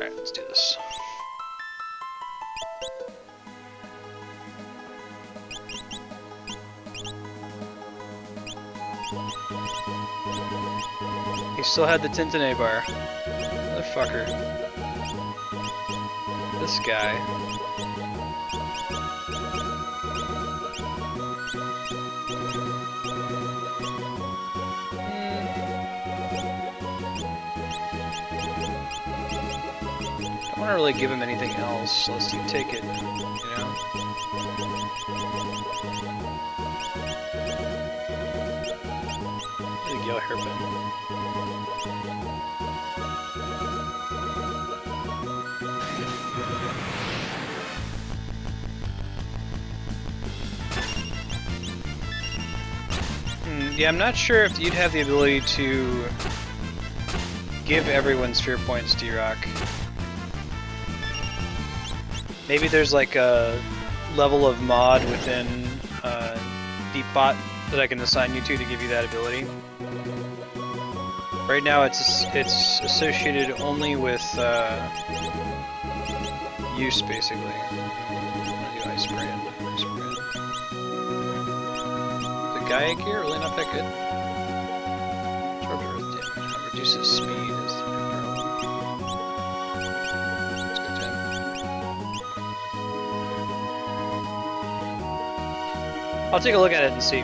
Alright, let's do this. He still had the Tintin bar. Motherfucker. This guy. I don't want to really give him anything else unless you take it, you know? The yellow hairpin. Yeah, I'm not sure if you'd have the ability to give everyone sphere points, D-Rock. Maybe there's like a level of mod within Deepbot that I can assign you to give you that ability. Right now it's associated only with use, basically. I'm gonna do Ice Brand. Ice Brand. The Gaia gear really not that good. Absorb earth damage. Reduces speed is the new problem. Let's go 10. I'll take a look at it and see.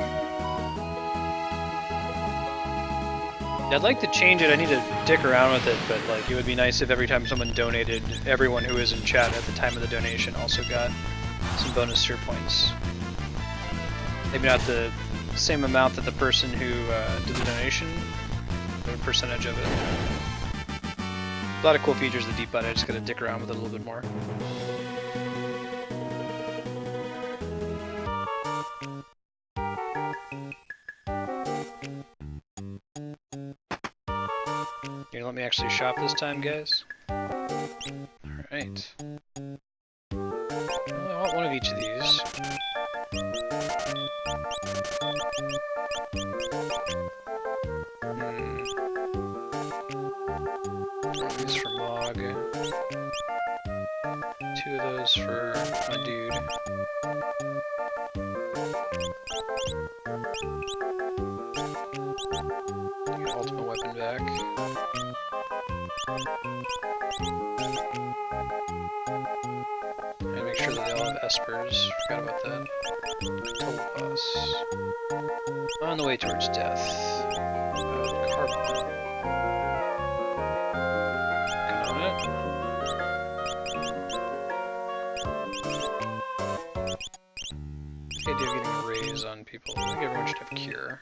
I'd like to change it. I need to dick around with it, but like it would be nice if every time someone donated, everyone who was in chat at the time of the donation also got some bonus sphere points. Maybe not the same amount that the person who did the donation, but a percentage of it. A lot of cool features of the Deep Bot. I just gotta dick around with it a little bit more. You let me actually shop this time, guys? Alright. Well, I want one of each of these. These for Mog. 2 of those for my dude. Get ultimate weapon back. And make sure that they all have espers. Forgot about that. Total boss. On the way towards death. Carbon. Working on it. The idea of getting a raise on people. I think everyone should have cure.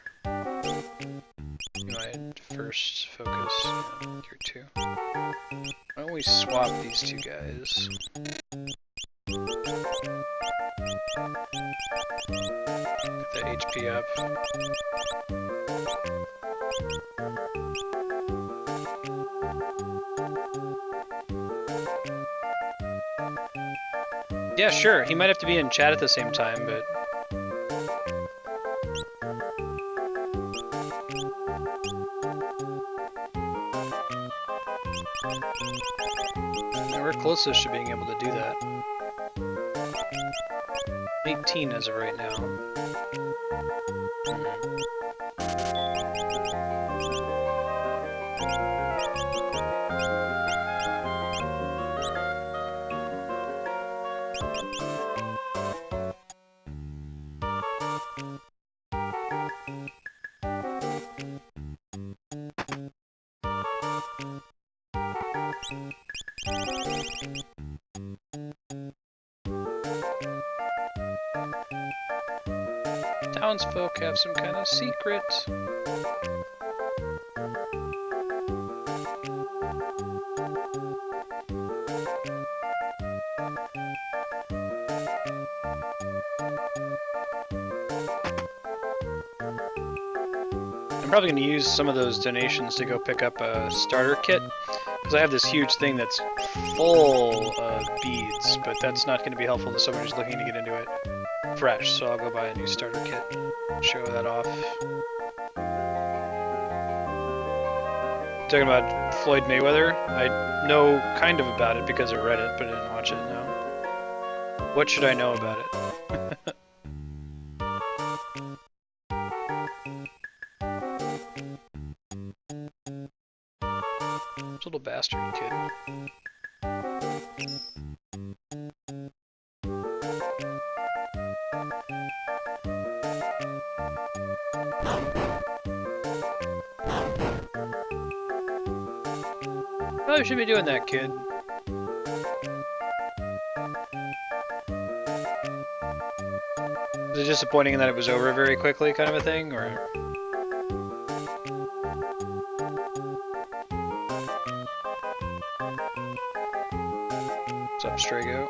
I'd first focus on Gear 2. Why don't we swap these two guys? Get that HP up. Yeah, sure. He might have to be in chat at the same time, but... We're closest to being able to do that. 18 as of right now. Townsfolk have some kind of secret. I'm probably going to use some of those donations to go pick up a starter kit, because I have this huge thing that's full of beads, but that's not going to be helpful to someone who's looking to get into it fresh, so I'll go buy a new starter kit and show that off. talking about Floyd Mayweather? I know kind of about it because of Reddit, but I didn't watch it, no. What should I know about it? Little bastard kid. Oh, you should be doing that, kid. Was it disappointing that it was over very quickly, kind of a thing, or? What's up, Strago?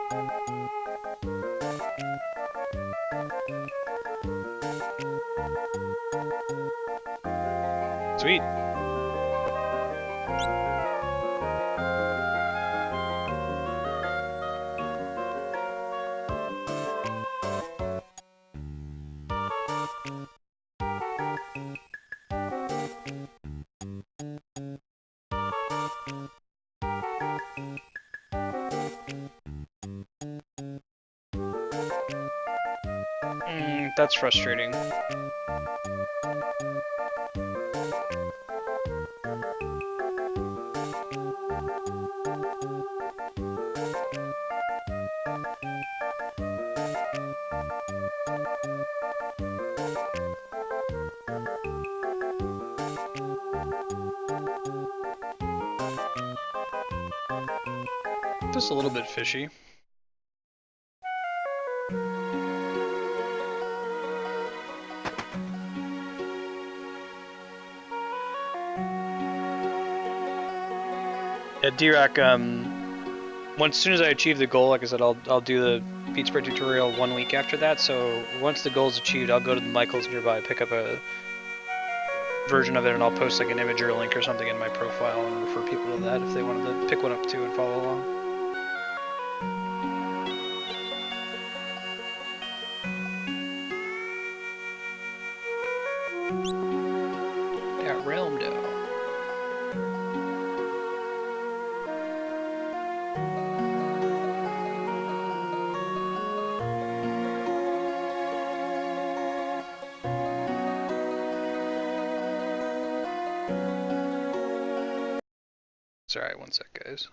Sweet. That's frustrating. Just a little bit fishy. Yeah, D-Rock, as soon as I achieve the goal, like I said, I'll do the beat spread tutorial 1 week after that, so once the goal is achieved, I'll go to the Michaels nearby, pick up a version of it, and I'll post like an image or a link or something in my profile and refer people to that if they wanted to pick one up too and follow along. Yeah, Realm Dough. Sorry, one sec, guys.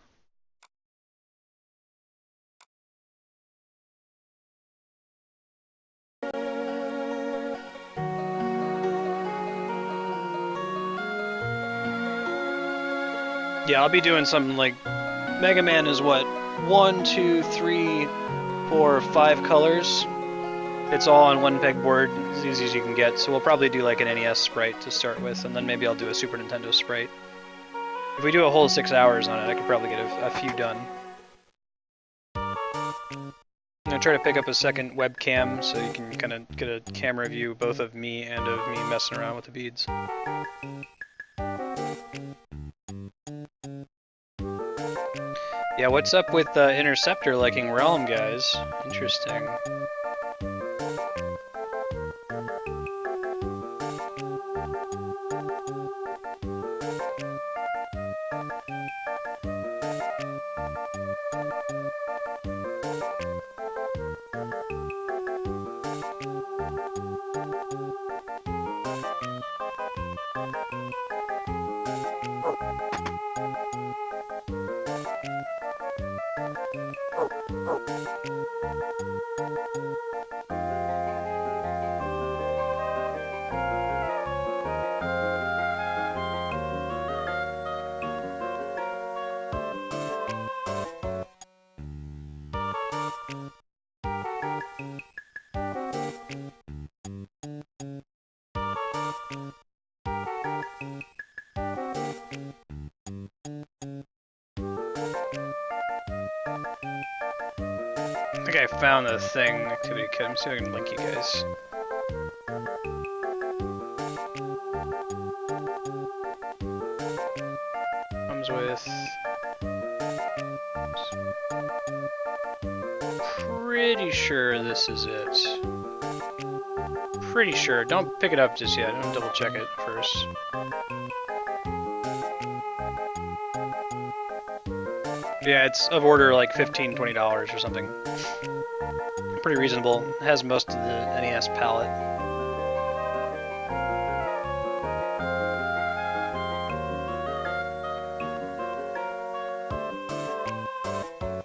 Yeah, I'll be doing something like Mega Man is what? 1, 2, 3, 4, 5 colors. It's all on one pegboard, as easy as you can get. So we'll probably do like an NES sprite to start with, and then maybe I'll do a Super Nintendo sprite. If we do a whole 6 hours on it, I could probably get a few done. I'm gonna try to pick up a second webcam so you can kind of get a camera view both of me and of me messing around with the beads. Yeah, what's up with Interceptor liking Realm, guys? Interesting. I think I found the thing, Activity Kit. I'm seeing if I can link you guys. Comes with... Pretty sure this is it. Pretty sure. Don't pick it up just yet. I'm gonna double check it first. Yeah, it's of order like $15, $20 or something. Pretty reasonable. It has most of the NES palette.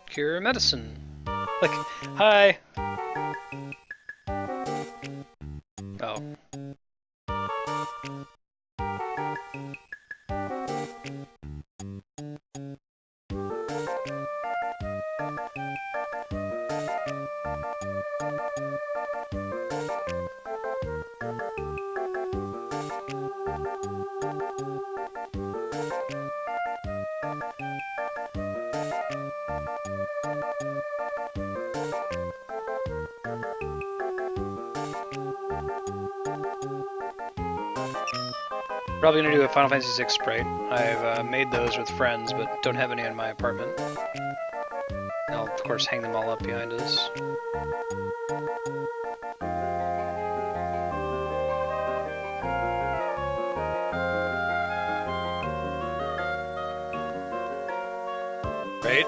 Cure medicine. Like, hi. Oh. Probably gonna do a Final Fantasy VI sprite. I've made those with friends, but don't have any in my apartment. I'll of course hang them all up behind us. Right?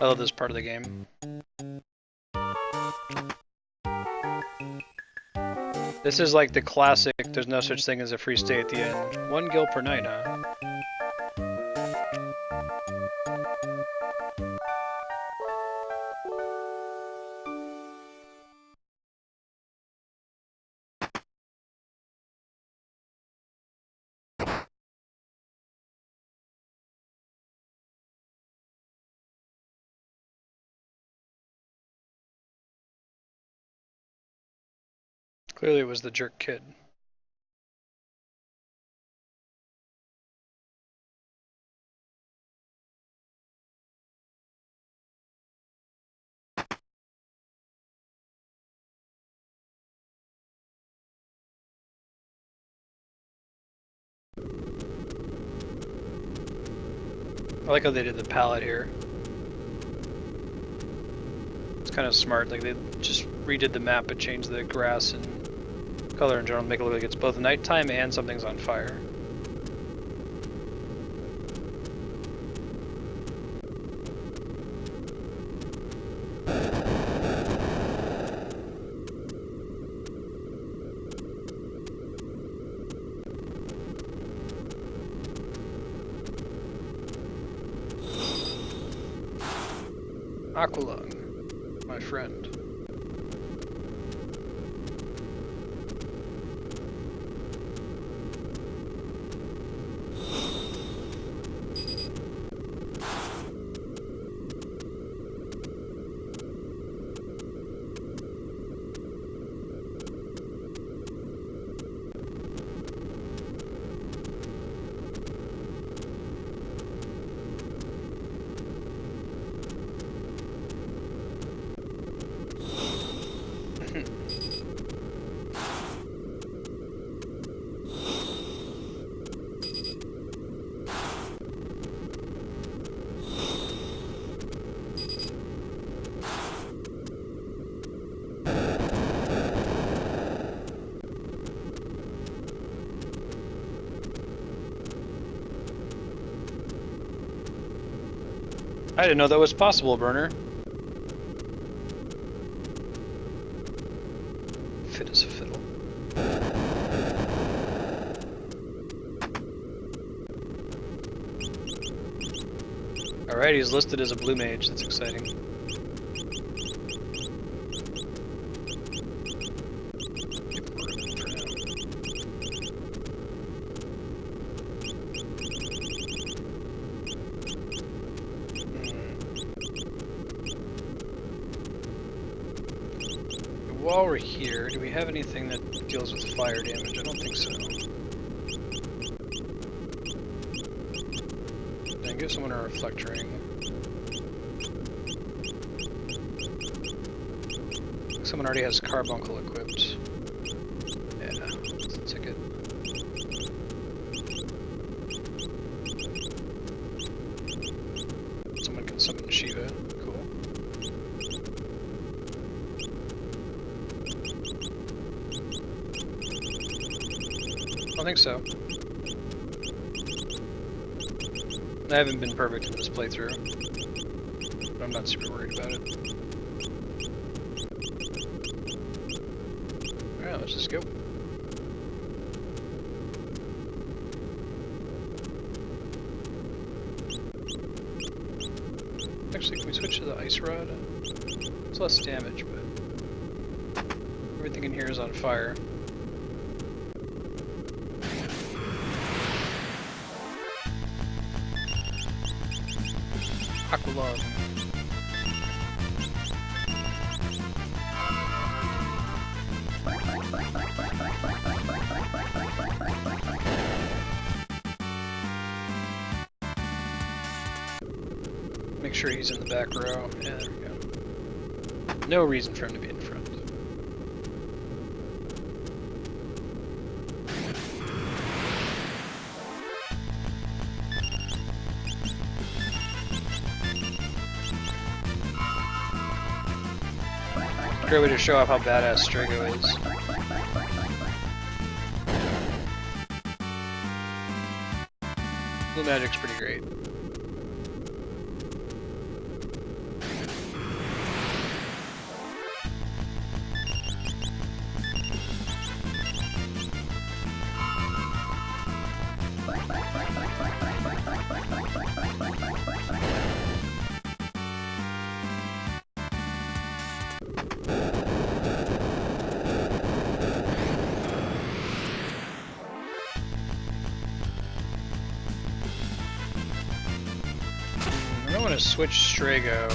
I love this part of the game. This is like the classic, there's no such thing as a free stay at the end. 1 gil per night, huh? Clearly it was the jerk kid. I like how they did the palette here. It's kind of smart, like they just redid the map but changed the grass and color in general to make it look like it's both nighttime and something's on fire. Aqualung, my friend. I didn't know that was possible, Burner. Fit as a fiddle. Alright, he's listed as a blue mage. That's exciting. While we're here, do we have anything that deals with fire damage? I don't think so. Then give someone a reflect ring. Someone already has carbuncle equipped. Yeah, that's a ticket. Someone can summon Shiva. Cool. think so. I haven't been perfect in this playthrough, but I'm not super worried about it. Alright, let's just go. Actually, can we switch to the ice rod? It's less damage, but everything in here is on fire. Aqualung. Make sure he's in the back row. Yeah, there we go. No reason for him to be in front. Great way to show off how badass Strago is. Blue magic's pretty great. I want to switch Strago.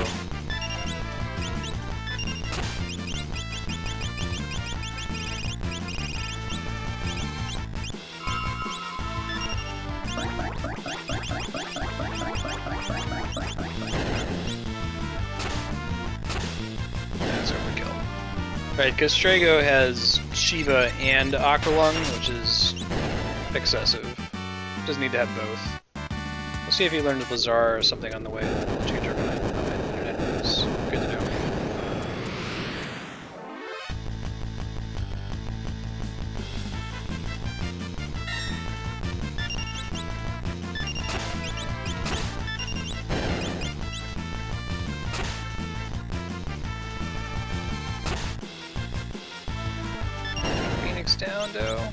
That's overkill. Right, because Strago has Shiva and Aqualung, which is excessive. Doesn't need to have both. We'll see if he learned the Bazaar or something on the way. We'll change our mind on the internet. It's good to know. Phoenix down, though.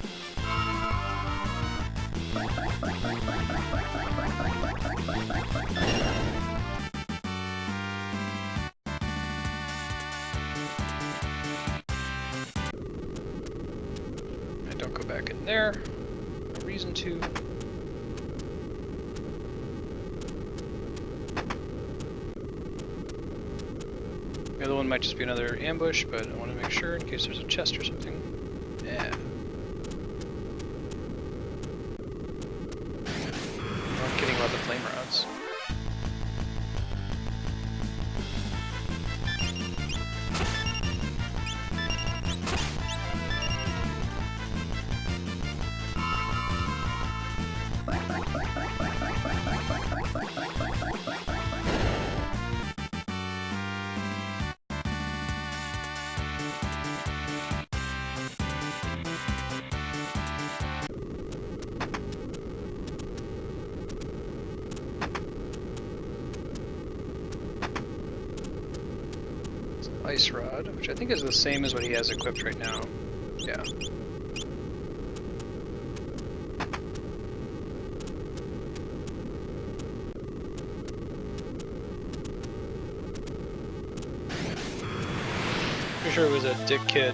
Don't go back in there. No reason to. The other one might just be another ambush, but I want to make sure in case there's a chest or something. Yeah. I'm not kidding about the flame rods. Ice Rod, which I think is the same as what he has equipped right now. Yeah. Pretty sure it was a dick kid.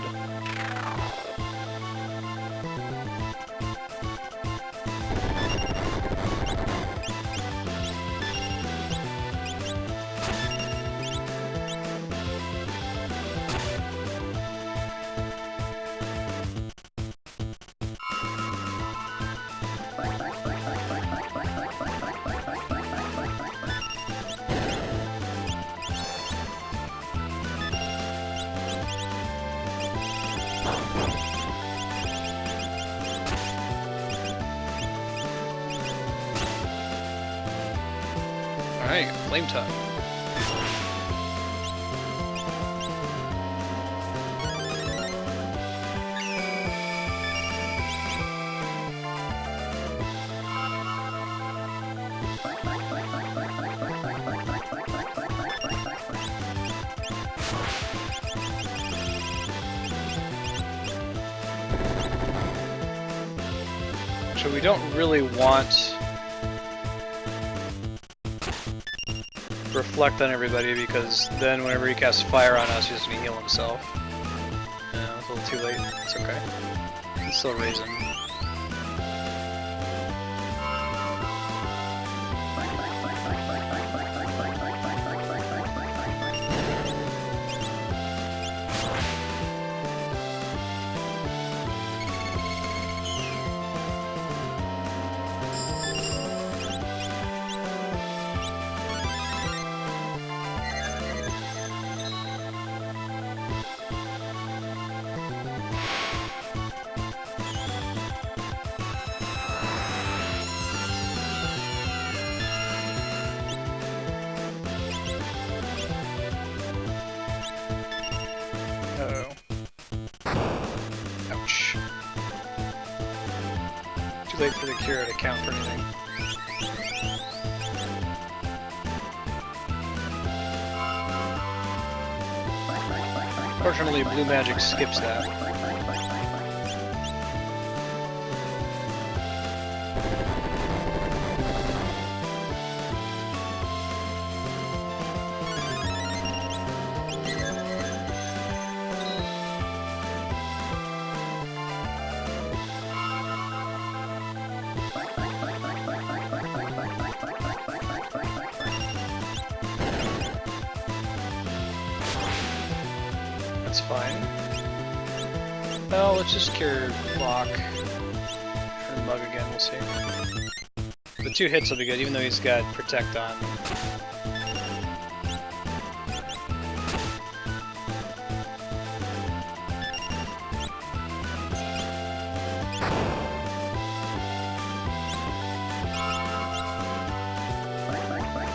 Alright, flame top. So we don't really want reflect on everybody, because then whenever he casts fire on us, he's just gonna heal himself. No, it's a little too late. It's okay. It's still raise him. Ouch. Too late for the cure to count for anything. Fortunately, blue magic skips that. That's fine. Well, let's just cure block. Try to mug again, we'll see. The 2 hits will be good, even though he's got protect on.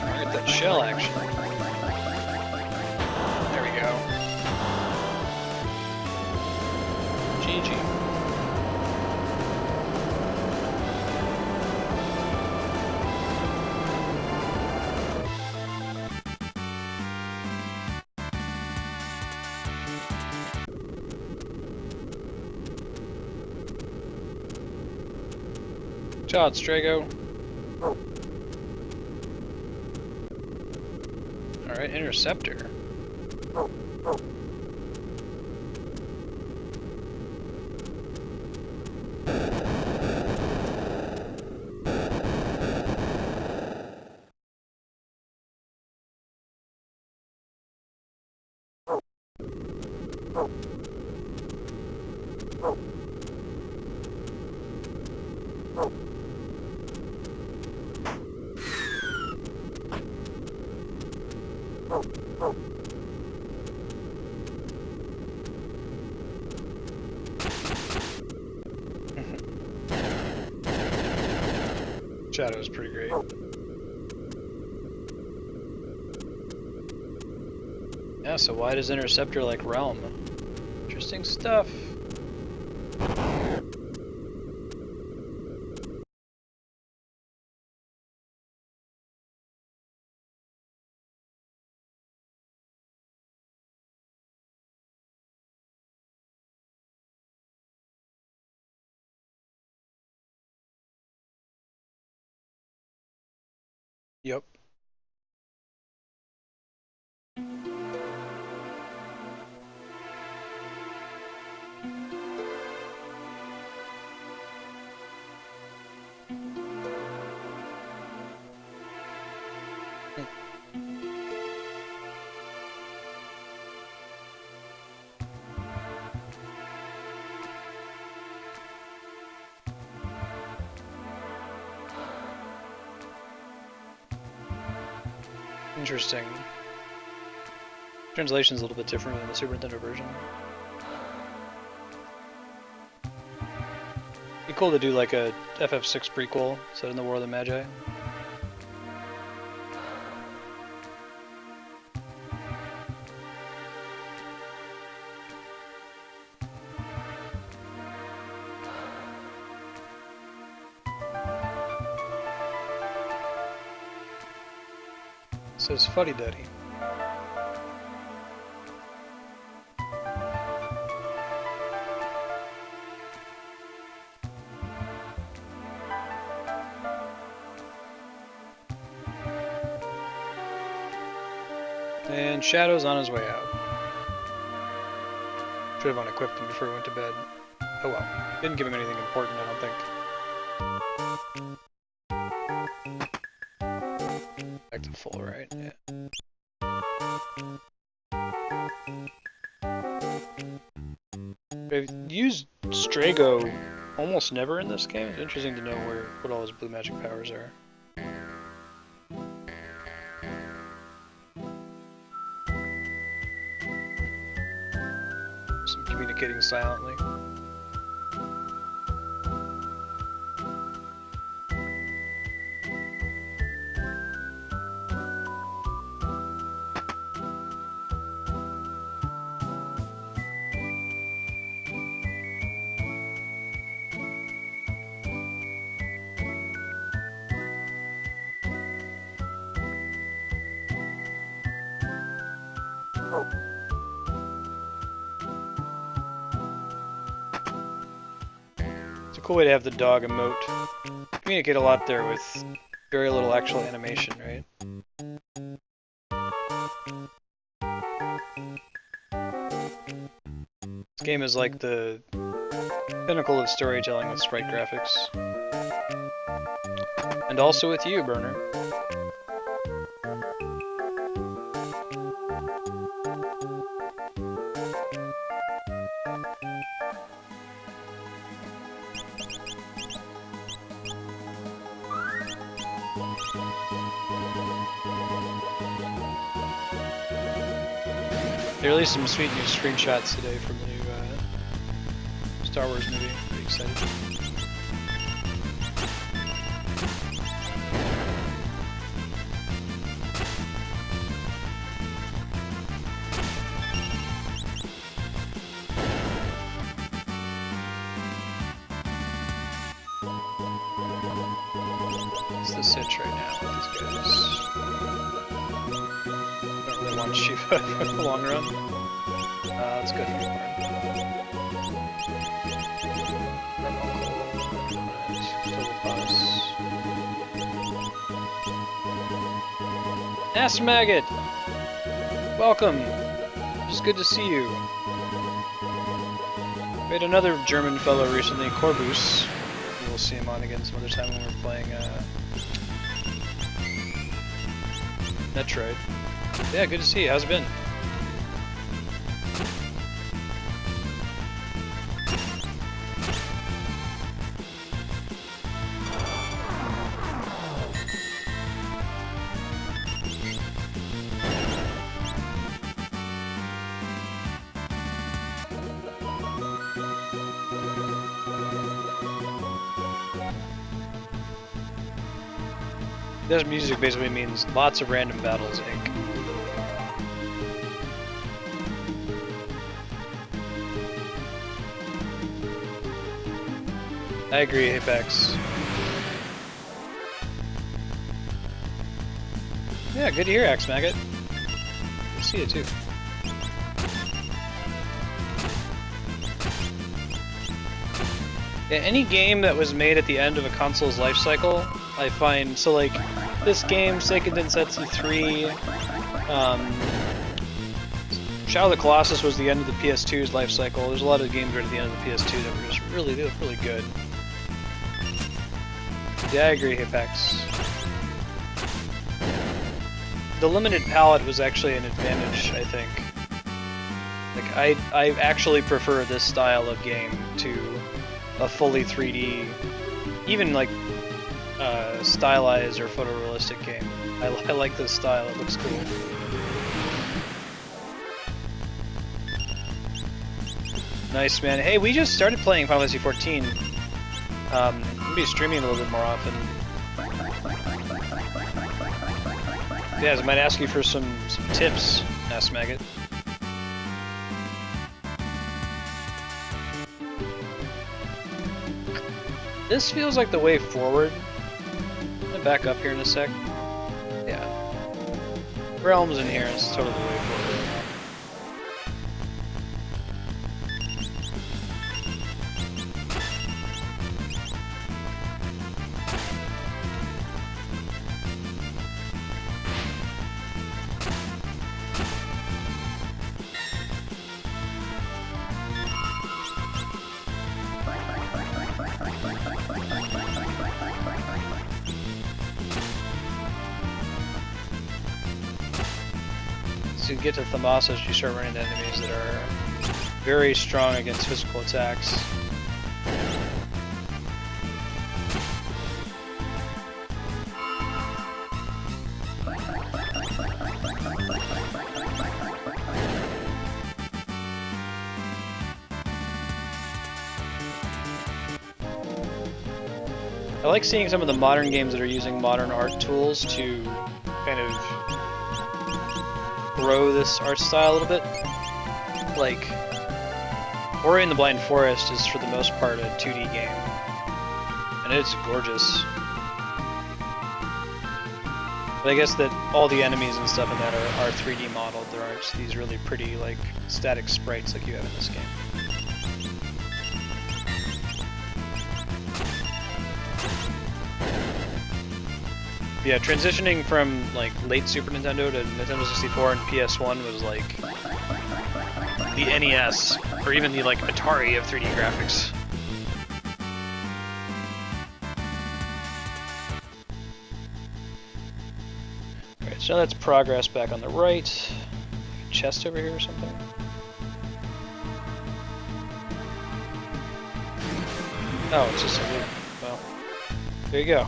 I'll get that shell action. There we go. GG. Shot, Strago. Alright, Interceptor. Shadow is pretty great. Yeah, so why does Interceptor like Realm? Interesting stuff. Yep. Interesting. Translation's a little bit different than the Super Nintendo version. Be cool to do like a FF6 prequel set in the War of the Magi. says Fuddy Duddy. And Shadow's on his way out. Should have unequipped him before he went to bed. Oh well. Didn't give him anything important, I don't think. Back to full, right? Yeah. I've used Strago almost never in this game. It's interesting to know what all his blue magic powers are. Some communicating silently. It's a cool way to have the dog emote. Communicate a lot there with very little actual animation, right? This game is like the pinnacle of storytelling with sprite graphics. And also with you, Burner. They released some sweet new screenshots today from the new Star Wars movie. Pretty excited. What's the sitch right now with these guys? Don't really want Shiva for the long run. Let's go Unicorn. Ass Maggot! Welcome! It's good to see you. We had another German fellow recently, Corbus. We'll see him on again some other time when we're playing Metroid. Yeah, good to see you. How's it been? This music basically means lots of random battles, Inc. I agree, Apex. Yeah, good to hear, Axe Maggot. Good to see you too. Yeah, any game that was made at the end of a console's life cycle, I find, so like, this game, Seiken Densetsu 3, Shadow of the Colossus was the end of the PS2's life cycle. There's a lot of games right at the end of the PS2 that were just really good. Yeah, I agree, Apex. The limited palette was actually an advantage, I think. Like, I actually prefer this style of game to a fully 3D, even like stylized or photorealistic game. I like this style, it looks cool. Nice, man. Hey, we just started playing Final Fantasy 14. We'll be streaming a little bit more often. Yeah, I might ask you for some tips, Ask Maggot. This feels like the way forward. I'm gonna back up here in a sec. Yeah. Realms in here is totally the way forward right now. To get to Thamasa, you start running into enemies that are very strong against physical attacks. I like seeing some of the modern games that are using modern art tools to kind of grow this art style a little bit. Like, Ori and the Blind Forest is for the most part a 2D game, and it's gorgeous. But I guess that all the enemies and stuff in that are 3D modeled. There aren't these really pretty, like, static sprites like you have in this game. Yeah, transitioning from like late Super Nintendo to Nintendo 64 and PS1 was like the NES, or even the like Atari of 3D graphics. Alright, so now that's progress back on the right. Chest over here or something? Oh, it's just a loop. Well, there you go.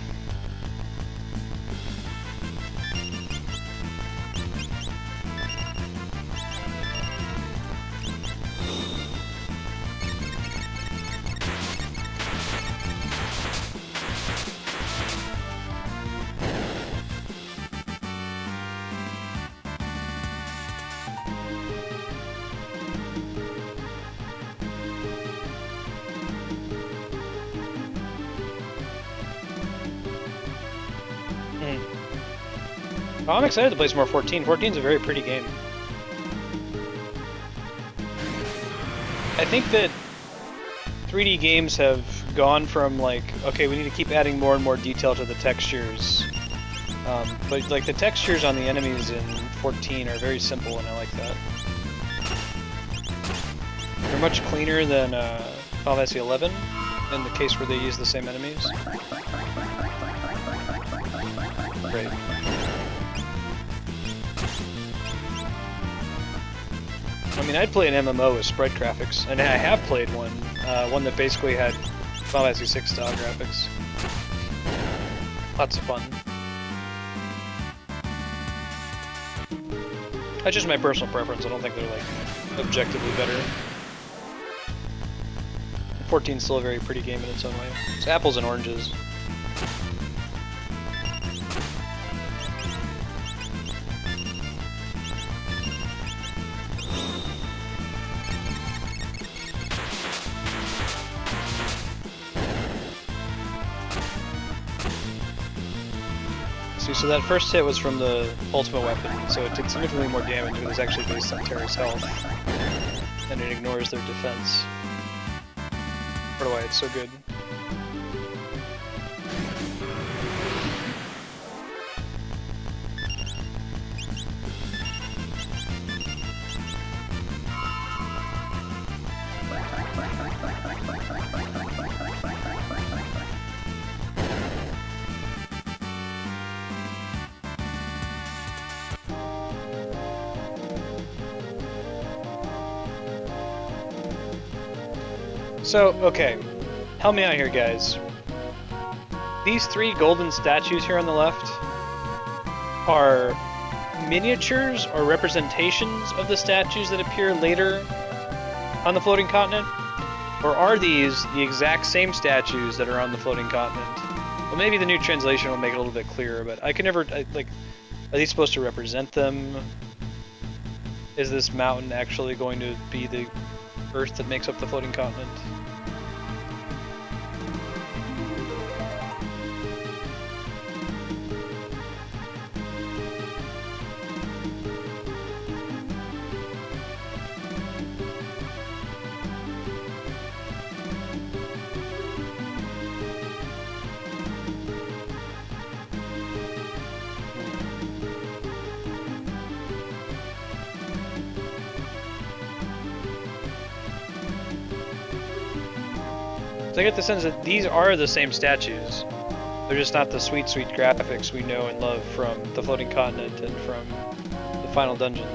Oh, I'm excited to play some more 14. 14's a very pretty game. I think that 3D games have gone from like, okay, we need to keep adding more and more detail to the textures. But like the textures on the enemies in 14 are very simple, and I like that. They're much cleaner than Final Fantasy 11 in the case where they use the same enemies. Great. I mean, I'd play an MMO with sprite graphics, and I have played one that basically had Final Fantasy 6 style graphics. Lots of fun. That's just my personal preference. I don't think they're like objectively better. 14's still a very pretty game in its own way. It's apples and oranges. So that first hit was from the ultimate weapon, so it did significantly more damage, but it's actually based on Terra's health, and it ignores their defense. That's why it's so good. So, okay, help me out here, guys. These three golden statues here on the left are miniatures or representations of the statues that appear later on the floating continent? Or are these the exact same statues that are on the floating continent? Well, maybe the new translation will make it a little bit clearer, but I can never, like, are these supposed to represent them? Is this mountain actually going to be the Earth that makes up the floating continent? So I get the sense that these are the same statues. They're just not the sweet, sweet graphics we know and love from the Floating Continent and from the final dungeon.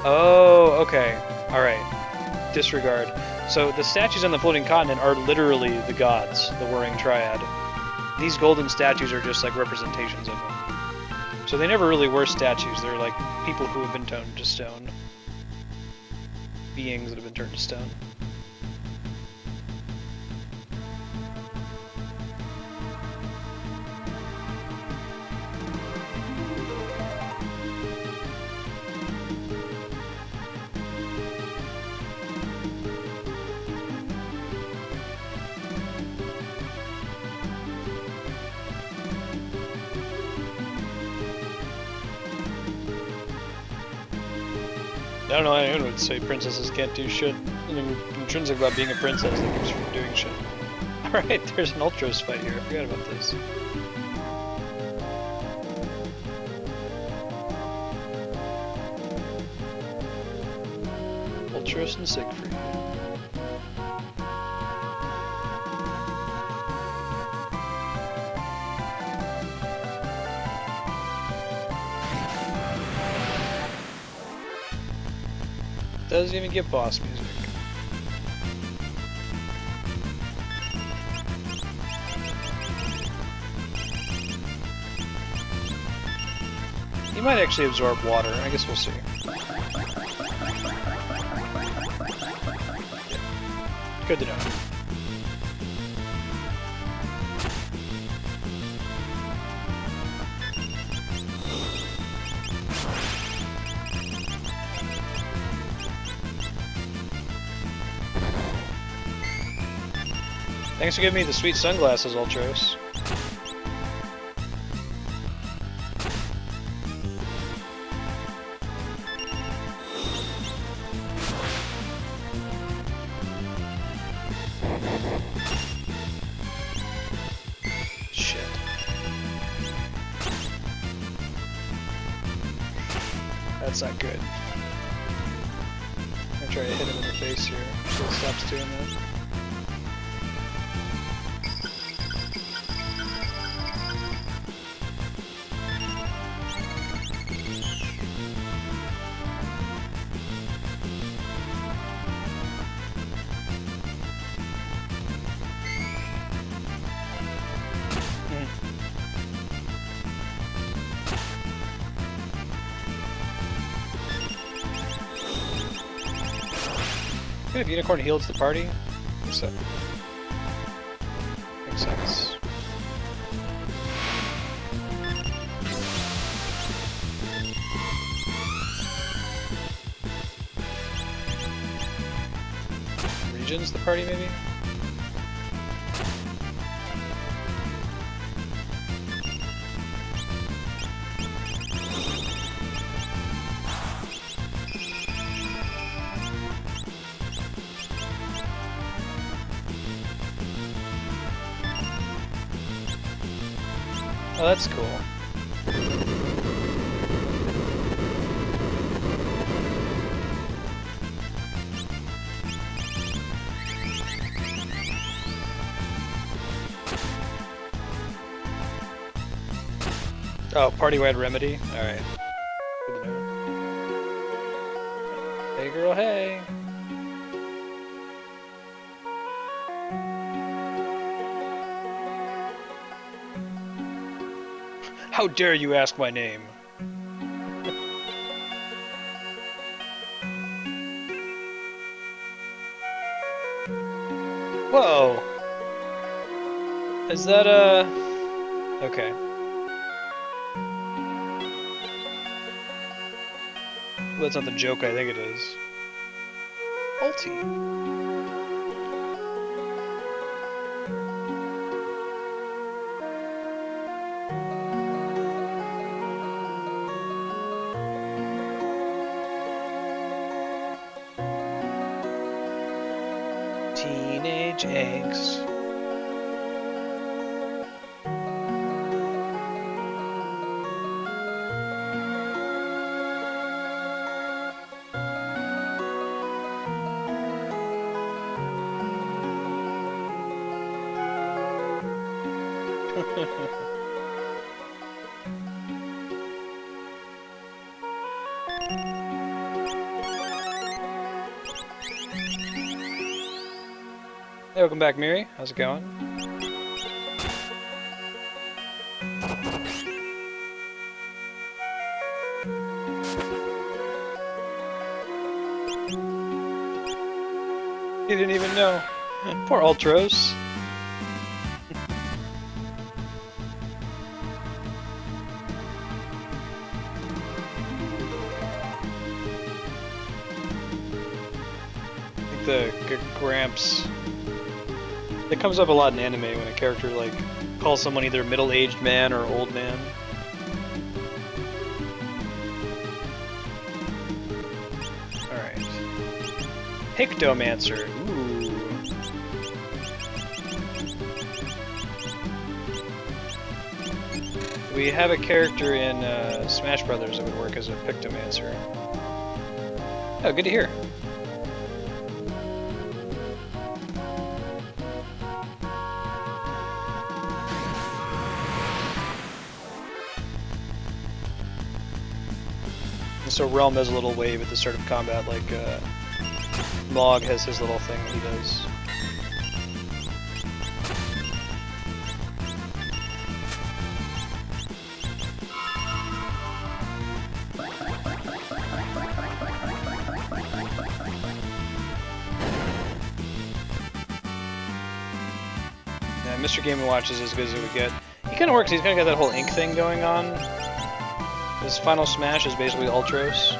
Oh, okay. Alright. Disregard. So the statues on the Floating Continent are literally the gods, the Whirring Triad. These golden statues are just like representations of them. So they never really were statues, they're like people who have been turned to stone. Beings that have been turned to stone. I don't know, anyone would say princesses can't do shit. Nothing intrinsic about being a princess that keeps you from doing shit. Alright, there's an Ultros fight here. I forgot about this. Ultros and Siegfried. Doesn't even get boss music. He might actually absorb water. I guess we'll see. Good to know. Thanks for giving me the sweet sunglasses, Ultros. Shit. That's not good. I'm gonna try to hit him in the face here until he stops doing that. Good if Unicorn heals the party. So makes sense. Regions the party maybe? Oh, that's cool. Oh, party-wide remedy? Alright. Good to know. Hey girl, hey! How dare you ask my name? Whoa! Is that okay. Well, that's not the joke I think it is. Ulti. Teenage eggs. Hey, welcome back, Miri. How's it going? He didn't even know. Poor Ultros. I think the Gramps. It comes up a lot in anime when a character like calls someone either middle-aged man or old man. Alright. Pictomancer. Ooh. We have a character in Smash Brothers that would work as a Pictomancer. Oh, good to hear. So Realm has a little wave at the start of combat, like Mog has his little thing that he does. Yeah, Mr. Game & Watch is as good as it would get. He kind of works, he's kind of got that whole ink thing going on. His final smash is basically Ultros.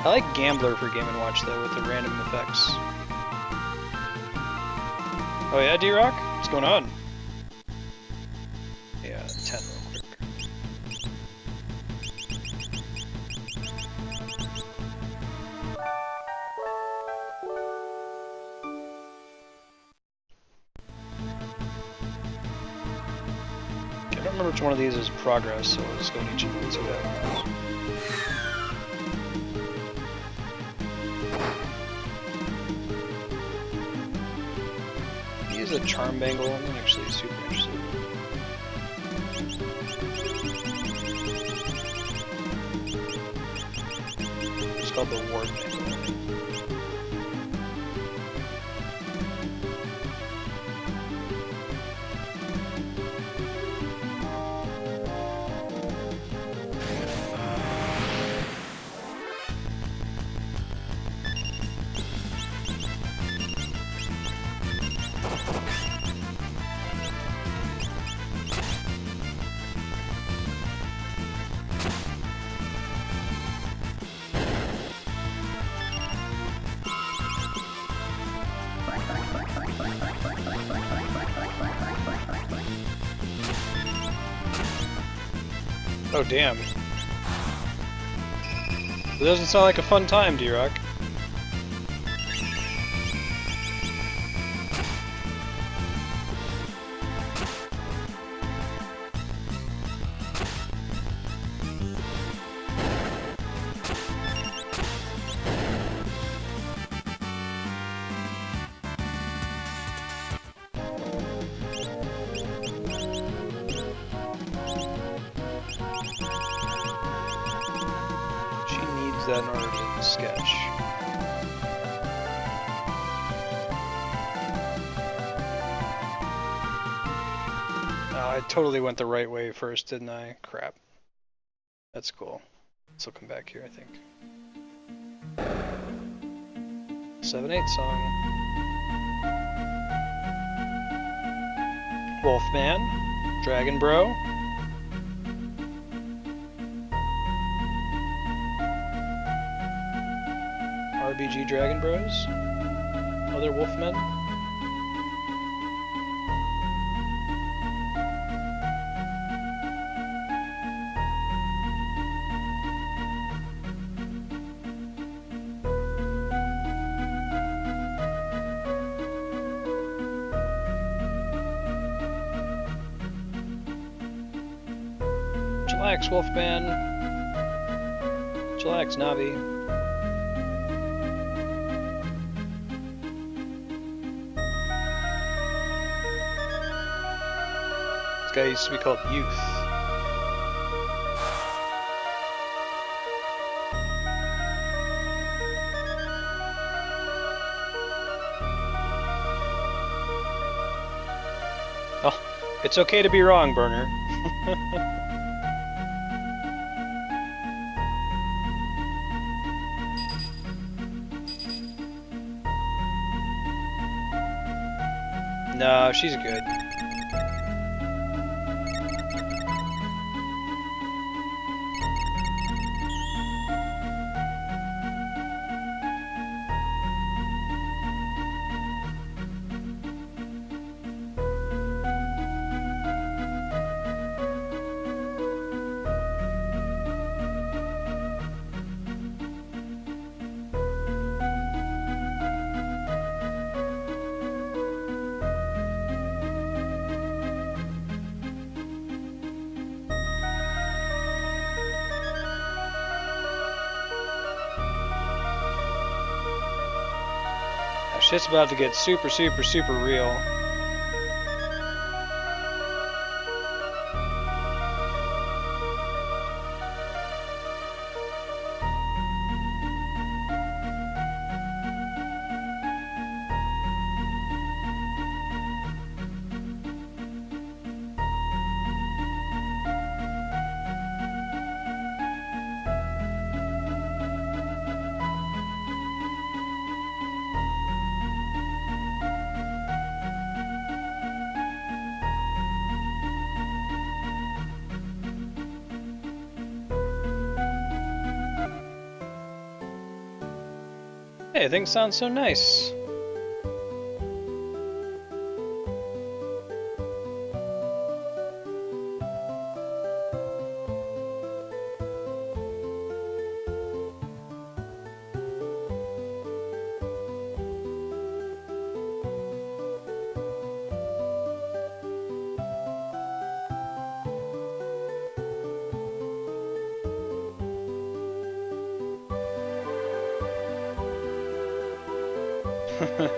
I like Gambler for Game & Watch though, with the random effects. Oh yeah, D-Rock? What's going on? Yeah, 10 real quick. I don't remember which one of these is progress, so we'll just go to each of them and see what happens. Use a charm bangle. I'm not actually super interested. It's called the ward bangle. Oh damn. It doesn't sound like a fun time, D-Rock. That in order to sketch. Oh, I totally went the right way first, didn't I? Crap. That's cool. So come back here, I think. 7-8 song. Wolfman. Dragon Bro. RBG Dragon Bros? Other Wolfmen? Chillax, Wolfman. Chillax, Navi. This guy used to be called Youth. Oh, it's okay to be wrong, Burner. No, she's good. Shit's about to get super, super, super real. Hey, things sound so nice.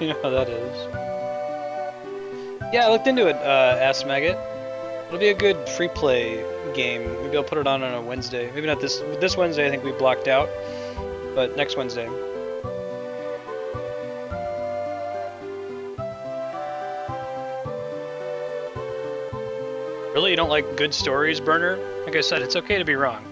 You know how that is. Yeah, I looked into it, Ass Maggot. It'll be a good free play game. Maybe I'll put it on a Wednesday. Maybe not this Wednesday, I think we blocked out, but next Wednesday. Really? You don't like good stories, Burner? Like I said, it's okay to be wrong.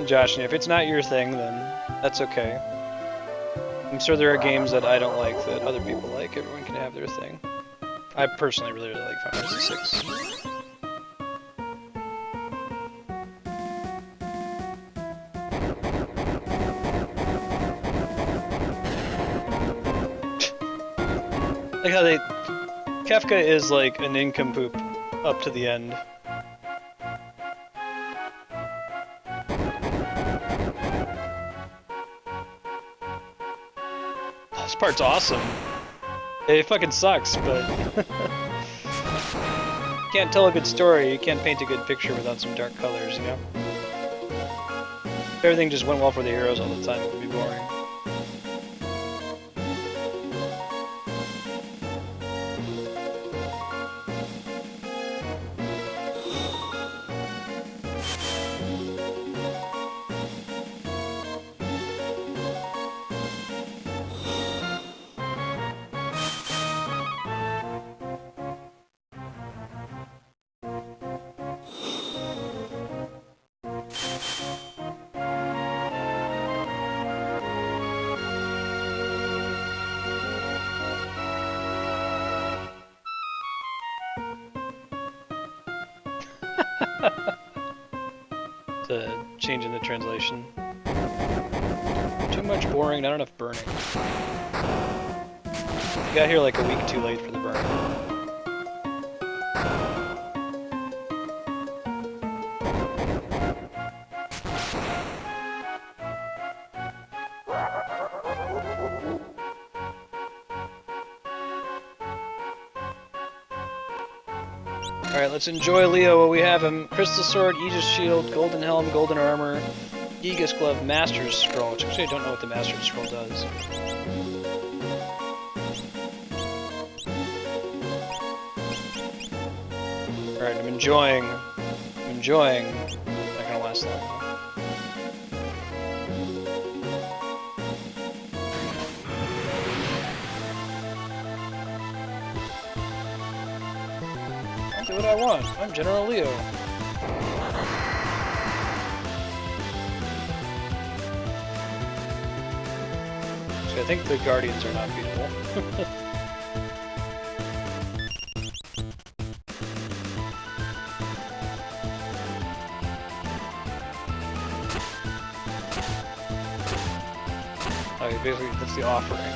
Josh, if it's not your thing, then that's okay. I'm sure there are games that I don't like that other people like. Everyone can have their thing. I personally really like Final Fantasy VI. Like how Kefka is like a nincompoop up to the end. This part's awesome. It fucking sucks, but you can't tell a good story, you can't paint a good picture without some dark colors, you know? If everything just went well for the heroes all the time, it would be boring. The change in the translation. Too much boring, not enough burning. You got here like a week too late for the burn. Alright, let's enjoy Leo while we have him. Crystal Sword, Aegis Shield, Golden Helm, Golden Armor, Gigas Glove Master's Scroll, which actually I don't know what the Master's Scroll does. Alright, I'm enjoying. Not gonna last long. I'll do what I want. I'm General Leo. So I think the Guardians are not beatable. Okay, basically that's the offering.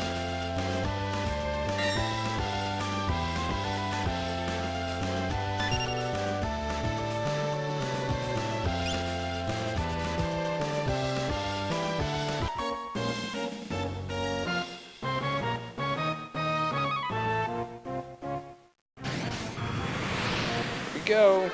Go.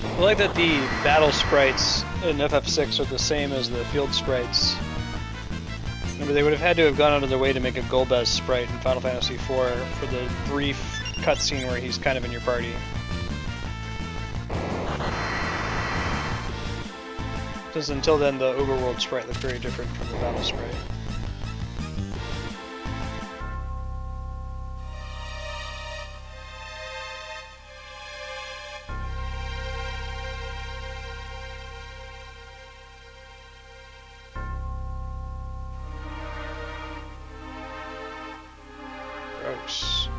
I like that the battle sprites in FF6 are the same as the field sprites. Remember, they would have had to have gone out of their way to make a Golbez sprite in Final Fantasy IV for the brief cutscene where he's kind of in your party. Because until then, the overworld sprite looked very different from the battle sprite. Gross.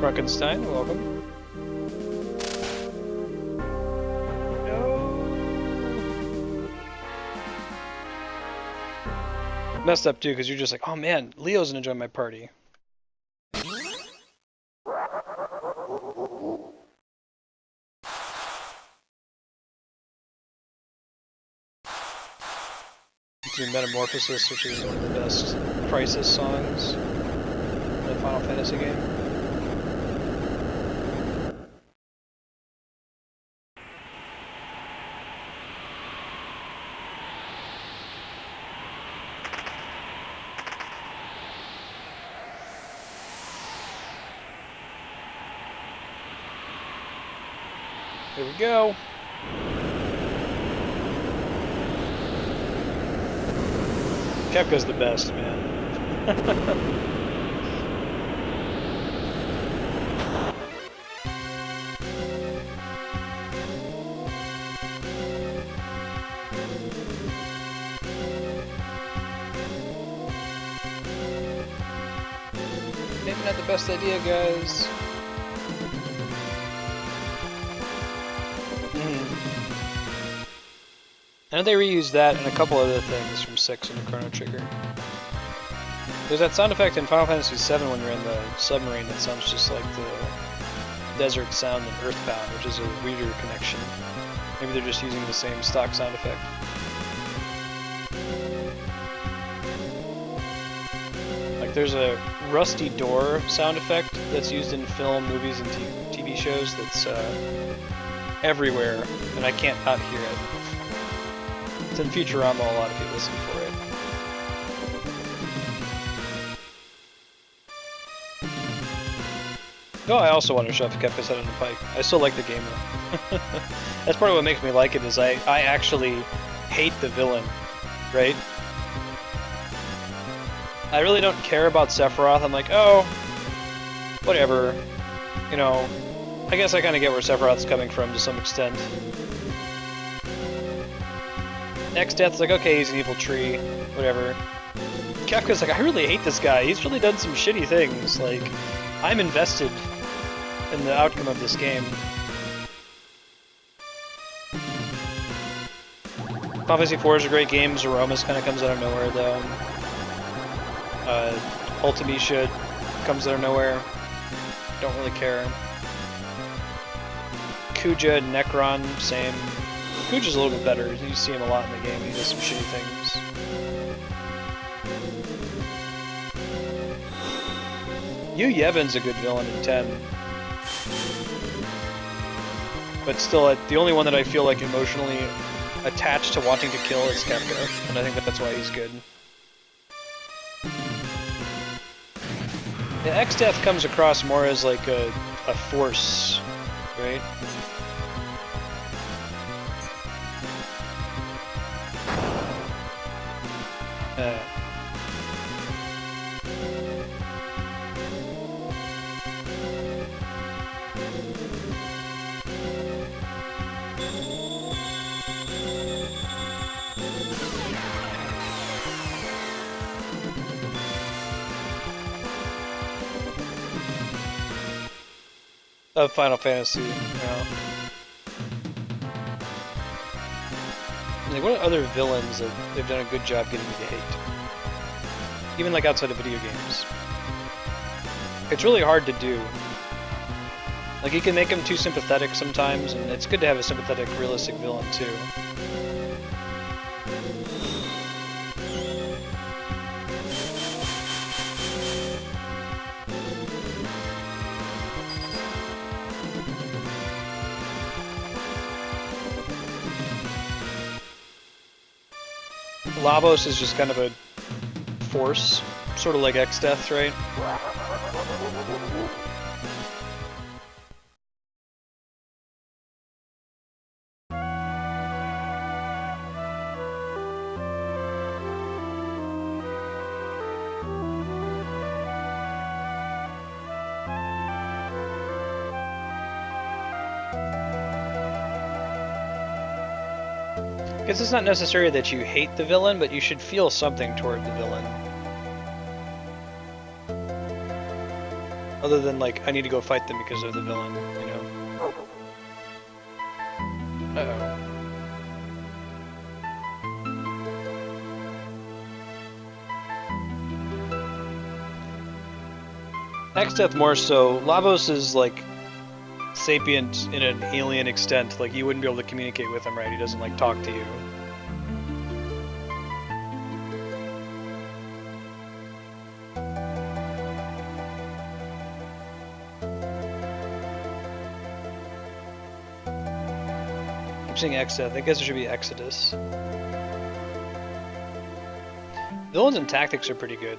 Frankenstein, welcome. No. Messed up too, because you're just like, oh man, Leo's gonna join my party. Do Metamorphosis, which is one of the best Crisis songs in a Final Fantasy game. Here we go. Kefka's the best, man. Maybe not the best idea, guys. I know they reused that and a couple other things from 6 and the Chrono Trigger. There's that sound effect in Final Fantasy VII when you're in the submarine that sounds just like the desert sound in Earthbound, which is a weirder connection. Maybe they're just using the same stock sound effect. Like there's a rusty door sound effect that's used in film, movies, and TV shows that's everywhere, and I can't not hear it. It's in Futurama a lot if you listen for it. No, I also want to shove Kefka's head on the pike. I still like the game though. That's part of what makes me like it, is I actually hate the villain, right? I really don't care about Sephiroth. I'm like, oh, whatever. You know, I guess I kind of get where Sephiroth's coming from to some extent. Next Death's like, okay, he's an evil tree, whatever. Kefka's like, I really hate this guy. He's really done some shitty things. Like, I'm invested in the outcome of this game. Final Fantasy IV is a great game. Zeromus kind of comes out of nowhere, though. Ultimecia comes out of nowhere. Don't really care. Kuja, Necron, same. Kuja's a little bit better. You see him a lot in the game. He does some shitty things. Yu Yevon's a good villain in 10. But still, the only one that I feel like emotionally attached to wanting to kill is Kefka, and I think that's why he's good. The X-Death comes across more as like a force, right? Of Final Fantasy, you know. Like, what are other villains that they've done a good job getting me to hate? Even like outside of video games. It's really hard to do. Like, you can make them too sympathetic sometimes, and it's good to have a sympathetic, realistic villain too. Lavos is just kind of a force, sort of like X-Death, right? Because it's not necessary that you hate the villain, but you should feel something toward the villain. Other than, like, I need to go fight them because of the villain, you know? Uh-oh. X-Death more so. Lavos is, like, sapient in an alien extent. Like, you wouldn't be able to communicate with him, right? He doesn't, like, talk to you. I'm saying X-Death. I guess it should be Exodus. Villains and tactics are pretty good.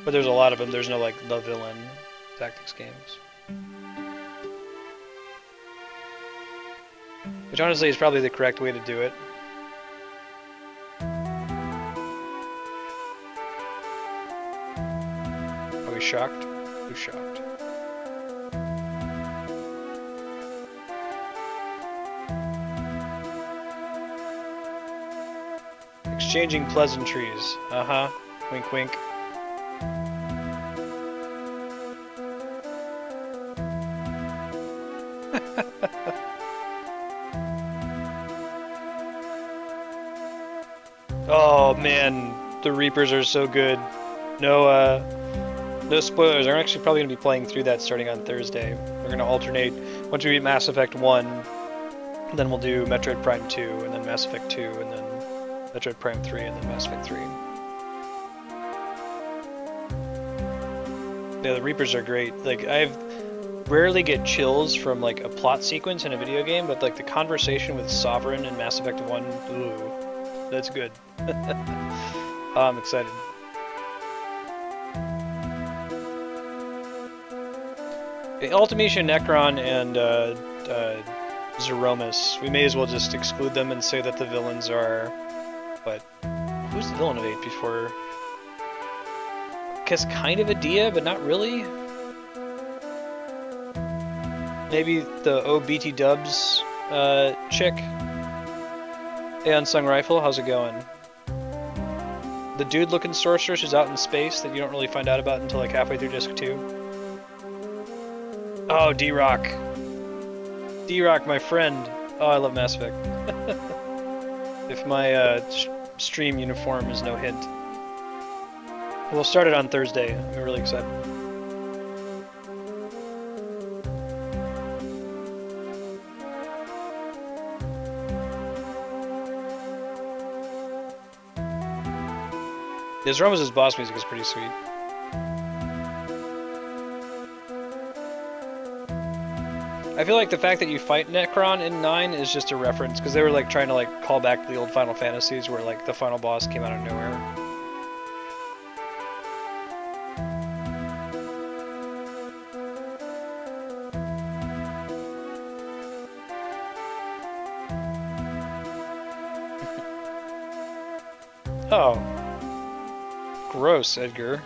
But there's a lot of them. There's no, like, the villain tactics games. Which honestly is probably the correct way to do it. Are we shocked? Who's shocked? Exchanging pleasantries. Uh-huh. Wink wink. Oh man, the Reapers are so good. No spoilers. I'm actually probably going to be playing through that starting on Thursday. We're going to alternate. Once we beat Mass Effect 1, then we'll do Metroid Prime 2, and then Mass Effect 2, and then Metroid Prime 3, and then Mass Effect 3. Yeah, the Reapers are great. Like, I've rarely get chills from like a plot sequence in a video game, but like the conversation with Sovereign in Mass Effect 1, ooh, that's good. Oh, I'm excited. Ultimecia, Necron, and Zeromus. We may as well just exclude them and say that the villains are... But who's the villain of 8 before... guess kind of a Dia, but not really. Maybe the OBT Dubs chick. Hey, Unsung Rifle, how's it going? The dude-looking sorceress who's out in space that you don't really find out about until like halfway through disc 2. Oh, D-Rock. D-Rock, my friend. Oh, I love Mass Effect. If my stream uniform is no hint. We'll start it on Thursday. I'm really excited. This Ramos' boss music is pretty sweet. I feel like the fact that you fight Necron in 9 is just a reference, because they were like trying to like call back to the old Final Fantasies where like the final boss came out of nowhere. Oh. Gross, Edgar.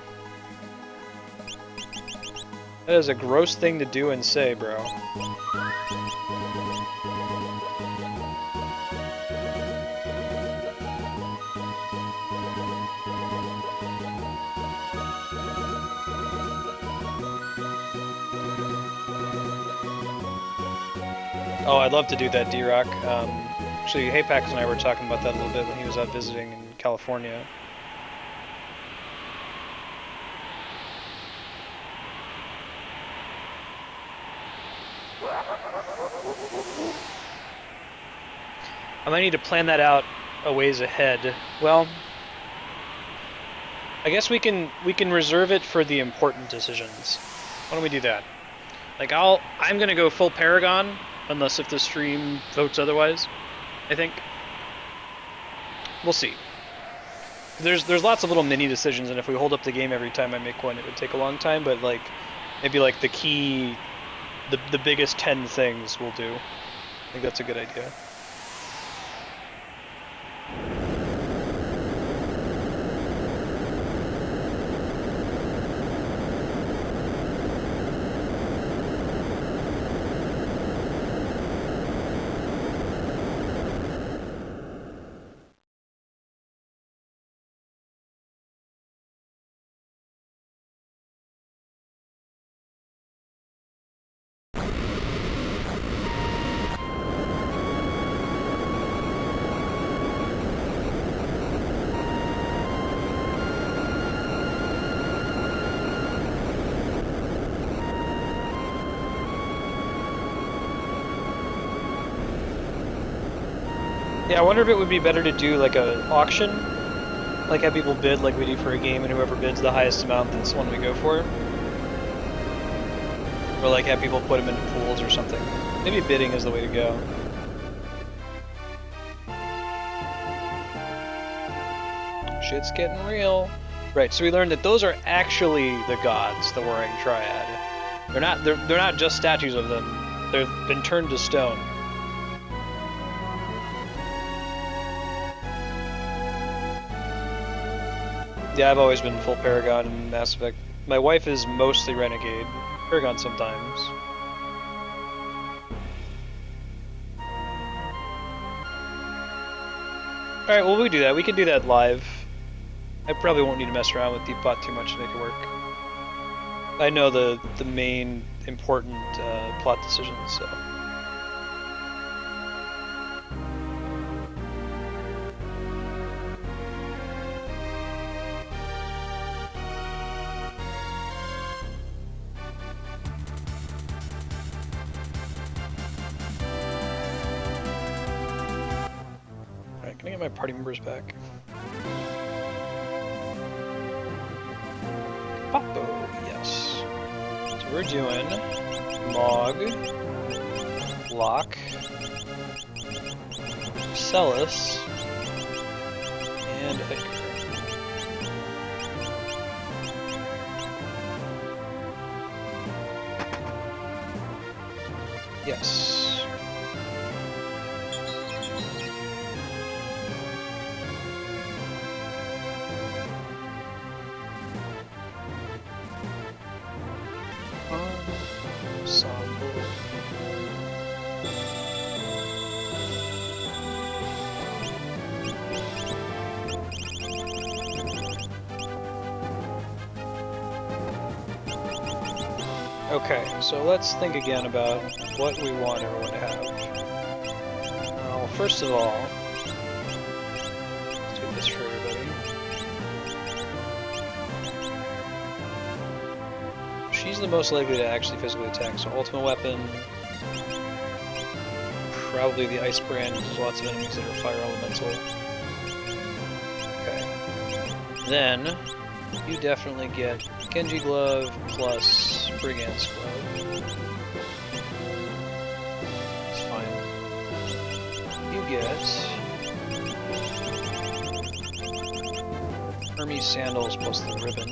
That is a gross thing to do and say, bro. Oh, I'd love to do that, D-Rock. Actually, Haypax and I were talking about that a little bit when he was out visiting in California. I might need to plan that out a ways ahead. Well, I guess we can reserve it for the important decisions. Why don't we do that? Like I'm gonna go full Paragon, unless if the stream votes otherwise, I think. We'll see. There's lots of little mini decisions, and if we hold up the game every time I make one, it would take a long time, but like maybe like the key, the biggest 10 things we'll do. I think that's a good idea. Yeah, I wonder if it would be better to do like an auction, like have people bid like we do for a game, and whoever bids the highest amount, that's the one we go for. Or like have people put them into pools or something. Maybe bidding is the way to go. Shit's getting real. Right, so we learned that those are actually the gods, the Warring Triad. They're not just statues of them. They've been turned to stone. Yeah, I've always been full Paragon in Mass Effect. My wife is mostly Renegade. Paragon sometimes. Alright, well we do that. We can do that live. I probably won't need to mess around with Deepbot too much to make it work. I know the main important plot decisions, so... Can I get my party members back? Papo, yes. So we're doing Mog, Locke, Celis, and Edgar. Yes. Okay, so let's think again about what we want everyone to have. Well, first of all, let's do this for everybody. She's the most likely to actually physically attack, so ultimate weapon, probably the Ice Brand, there's lots of enemies that are fire elemental. Okay. Then, you definitely get Genji Glove plus Brigand's Glove. It's fine. You get Hermes Sandals plus the Ribbon.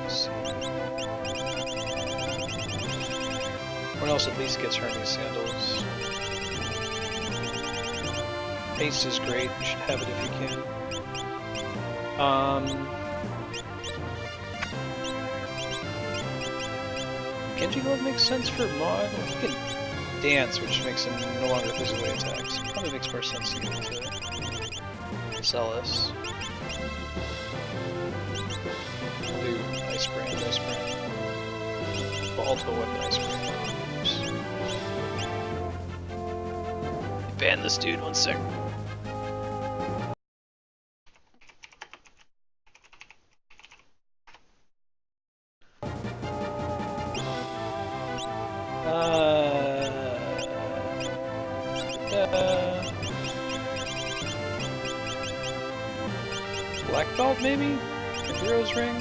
Let's see. Everyone else at least gets Hermes Sandals. Haste is great, you should have it if you can. Genji Glove makes sense for Maud. He can dance, which makes him no longer physically attack, so it probably makes more sense to give it to Celis. I'll do Ice Brand. Well, ultimate weapon Ice Brand. Oops. Ban this dude, 1 sec. Black Belt, maybe? A Hero's Ring?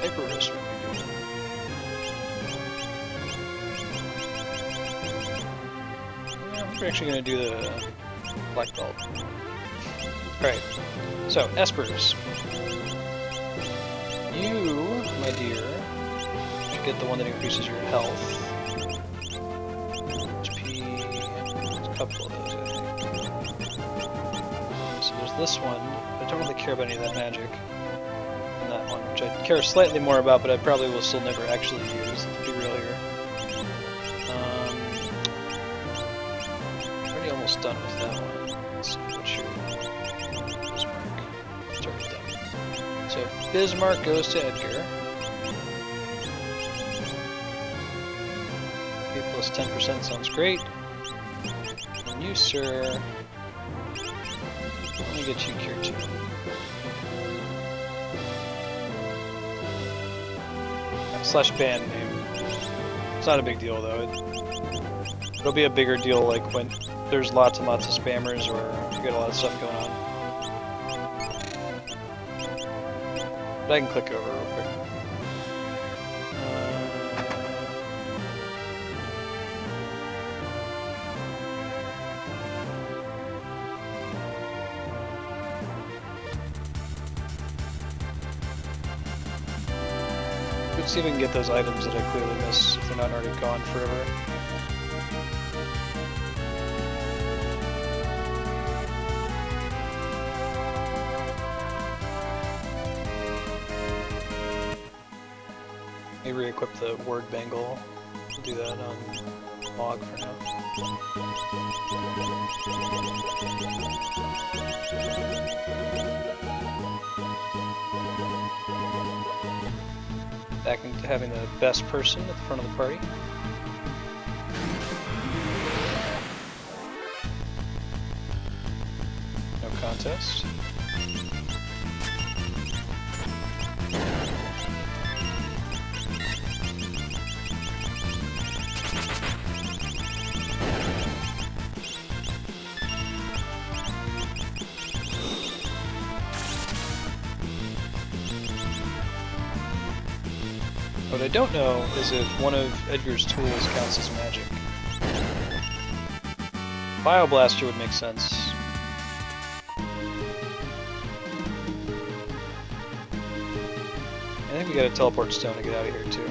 Hyper Wrist would be good. Yeah, we're actually going to do the Black Belt. Alright, so, Espers. You, my dear, should get the one that increases your health. There's a couple of those, I think. So there's this one. I don't really care about any of that magic. And that one, which I care slightly more about, but I probably will still never actually use, to be real here. Already almost done with that one. Let's see, what's your Bismarck? It's already done. So Bismarck goes to Edgar. B plus 10% sounds great. And you, sir, let me get you cured too. Slash band name. It's not a big deal though. It'll be a bigger deal like when there's lots and lots of spammers or you get a lot of stuff going on. But I can click over real quick. Let's see if we can get those items that I clearly miss if they're not already gone forever. Maybe re-equip the word bangle. We'll do that on log for now. Back into having the best person at the front of the party. No contest. What I don't know is if one of Edgar's tools counts as magic. Bioblaster would make sense. I think we got a teleport stone to get out of here too.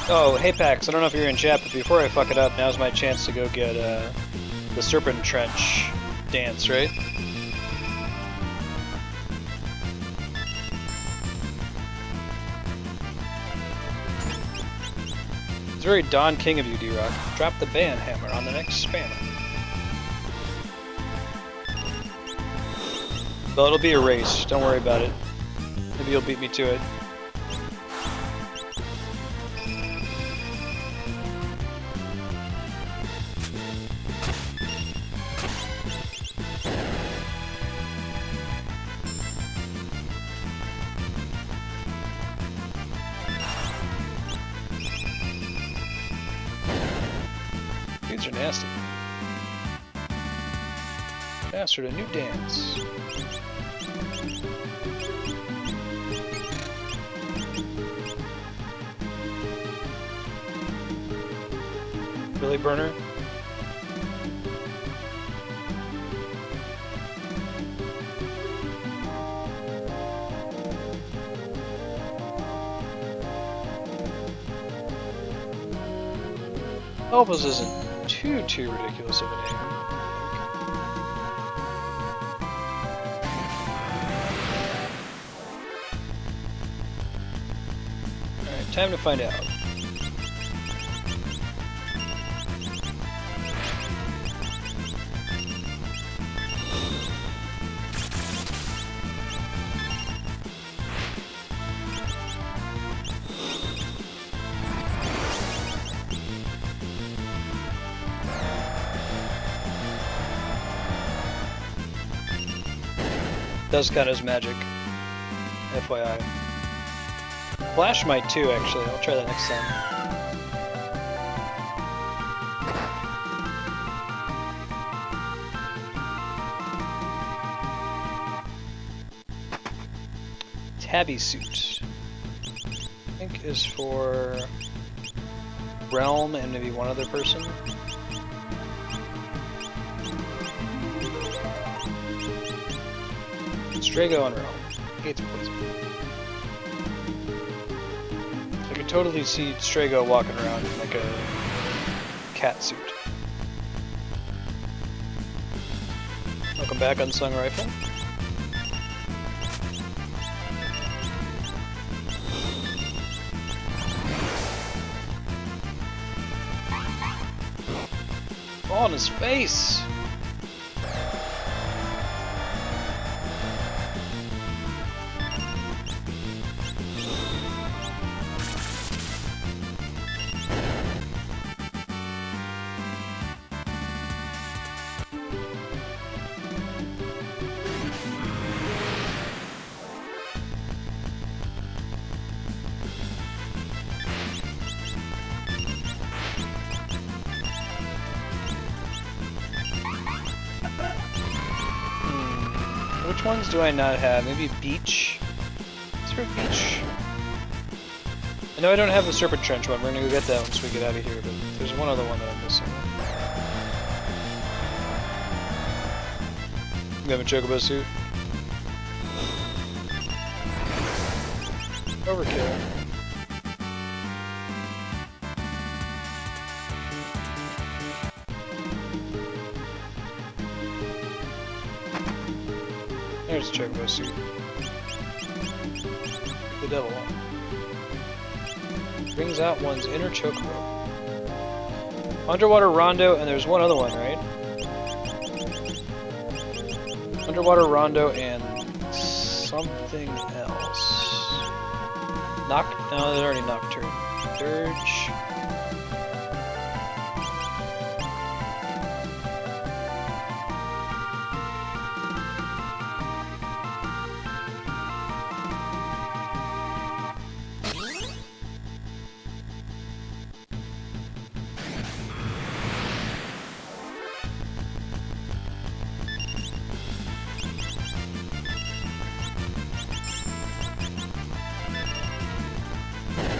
Oh, hey Pax, I don't know if you're in chat, but before I fuck it up, now's my chance to go get the Serpent Trench dance, right? It's very Don King of you, D-Rock. Drop the ban hammer on the next spammer. But it'll be a race, don't worry about it. Maybe you'll beat me to it. These are nasty. Mastered a new dance. Really, Burner? Elvis isn't too ridiculous of a name. Alright, time to find out. Does count as magic, FYI. Flash might too, actually. I'll try that next time. Tabby suit. I think is for Realm and maybe one other person. Strago and Realm. Gates of Poison. I could totally see Strago walking around in like a cat suit. Welcome back, Unsung Rifle. Oh, in his face! Which ones do I not have? Maybe Beach? Is there a Beach? I know I don't have the Serpent Trench one. We're gonna go get that once we get out of here, but there's one other one that I'm missing. You have a Chocobo suit? Overkill. There's a Chocobo suit. The devil one. Brings out one's inner Chocobo. Underwater Rondo, and there's one other one, right? Underwater Rondo and something else. No, there's already Nocturne. Dirge.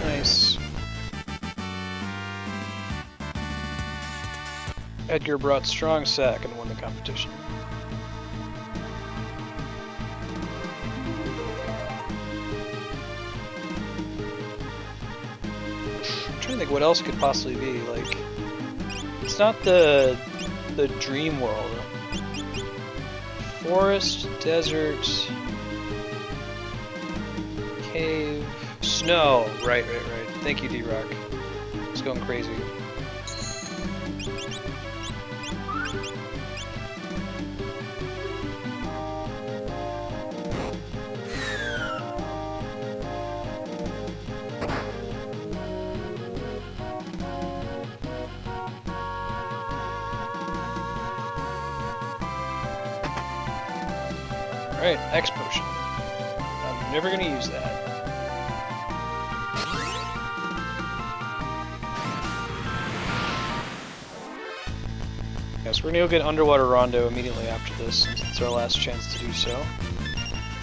Nice. Edgar brought strong sack and won the competition. trying to think what else could possibly be. Like, it's not the dream world. Forest, desert, cave, snow. Right. Thank you, D-Rock. It's going crazy. Alright, X potion. I'm never gonna use that. Yes, we're gonna go get Underwater Rondo immediately after this, since it's our last chance to do so.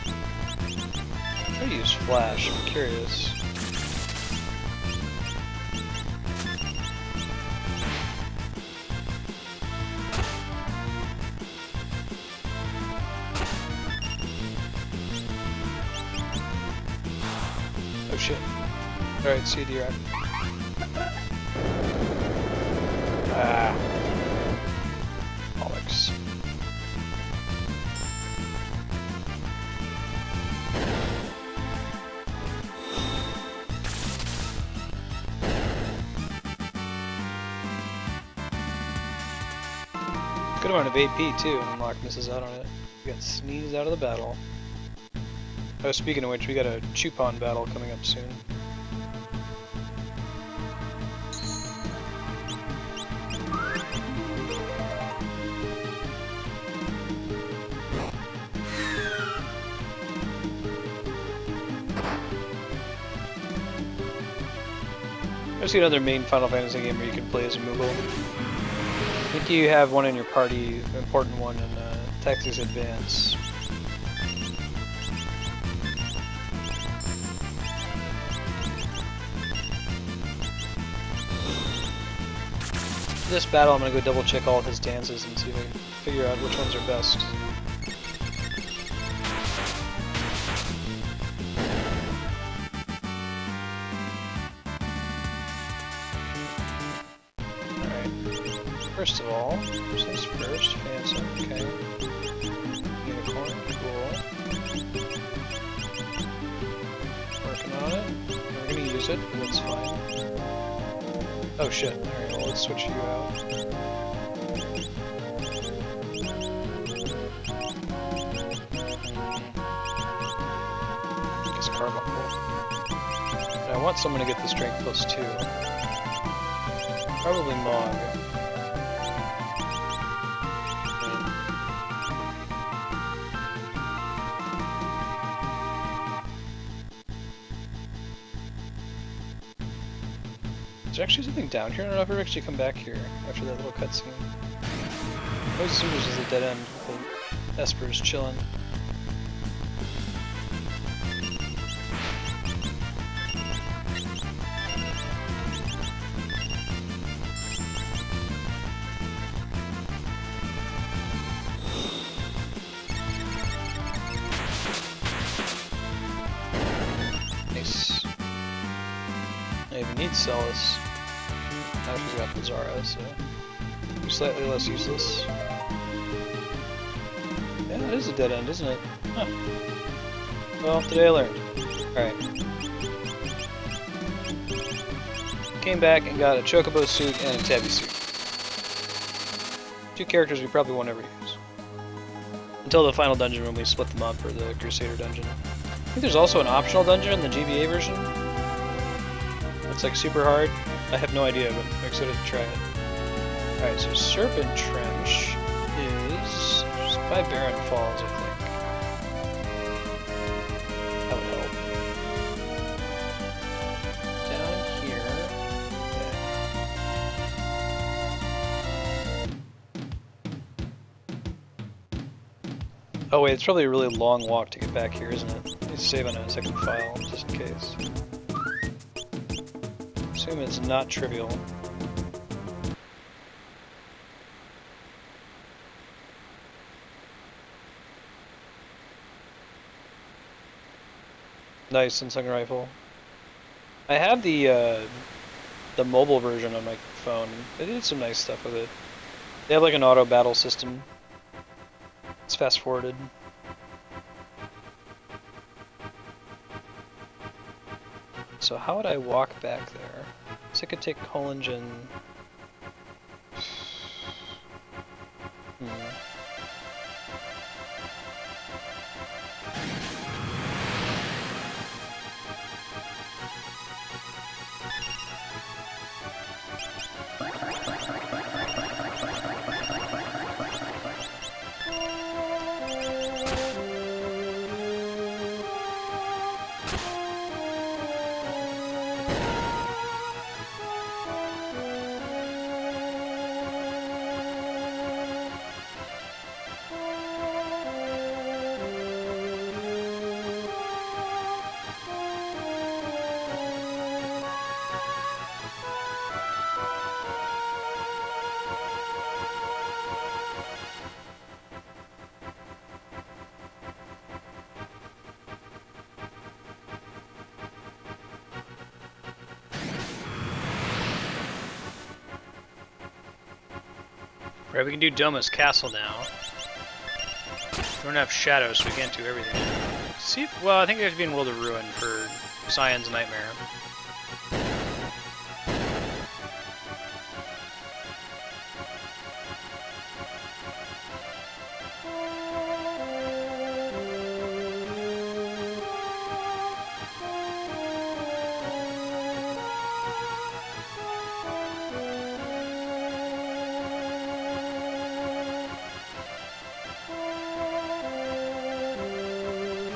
I'm trying to use Flash, I'm curious. Oh shit. Alright, see you, D-Rock. Ah. Bollocks. Good amount of AP too, and Unlock misses out on it. We got sneezed out of the battle. Oh, speaking of which, we got a Chupon battle coming up soon. I see another main Final Fantasy game where you can play as a Moogle. I think you have one in your party, an important one in Tactics Advance. This battle, I'm gonna go double check all of his dances and see if I can figure out which ones are best. First of all, what's this first? Fancy, okay. Unicorn, cool. Working on it. We're gonna use it, but that's fine. Oh shit, alright, well let's switch you out. Guess Carbuncle. But I want someone to get the strength plus 2. Probably Mog. Is there actually something down here? I don't know if I've actually come back here after that little cutscene. I always assume there's just a dead end with the Espers chilling. Nice. I even need Celis. Now she's got Bizarra, so she's slightly less useless. Yeah, it is a dead end, isn't it? Huh. Well, today I learned. Alright. Came back and got a Chocobo suit and a Tabby suit. 2 characters we probably won't ever use. Until the final dungeon when we split them up, or the Crusader dungeon. I think there's also an optional dungeon in the GBA version. It's like super hard. I have no idea, but I'm excited to try it. Alright, so Serpent Trench is just by Barren Falls, I think. That would help. Down here. Yeah. Oh wait, it's probably a really long walk to get back here, isn't it? Let's save on a second file, just in case. Assume it's not trivial. Nice Unsung Rifle. I have the the mobile version on my phone. They did some nice stuff with it. They have like an auto battle system. It's fast forwarded. So how would I walk back there? So I could take Collingen. Right, we can do Doma's Castle now. We don't have shadows, so we can't do everything. See, well, I think we have to be in World of Ruin for Cyan's Nightmare.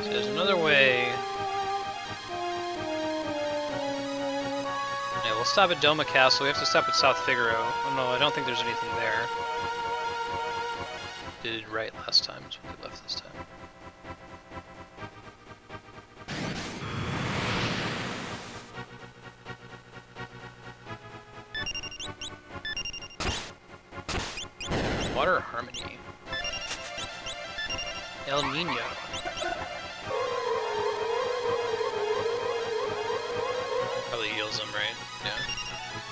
There's another way. Yeah, we'll stop at Doma Castle. We have to stop at South Figaro. Oh no, I don't think there's anything there. Did right last time, is what we left this time. Water Harmony. El Nino. Probably heals them, right? Yeah.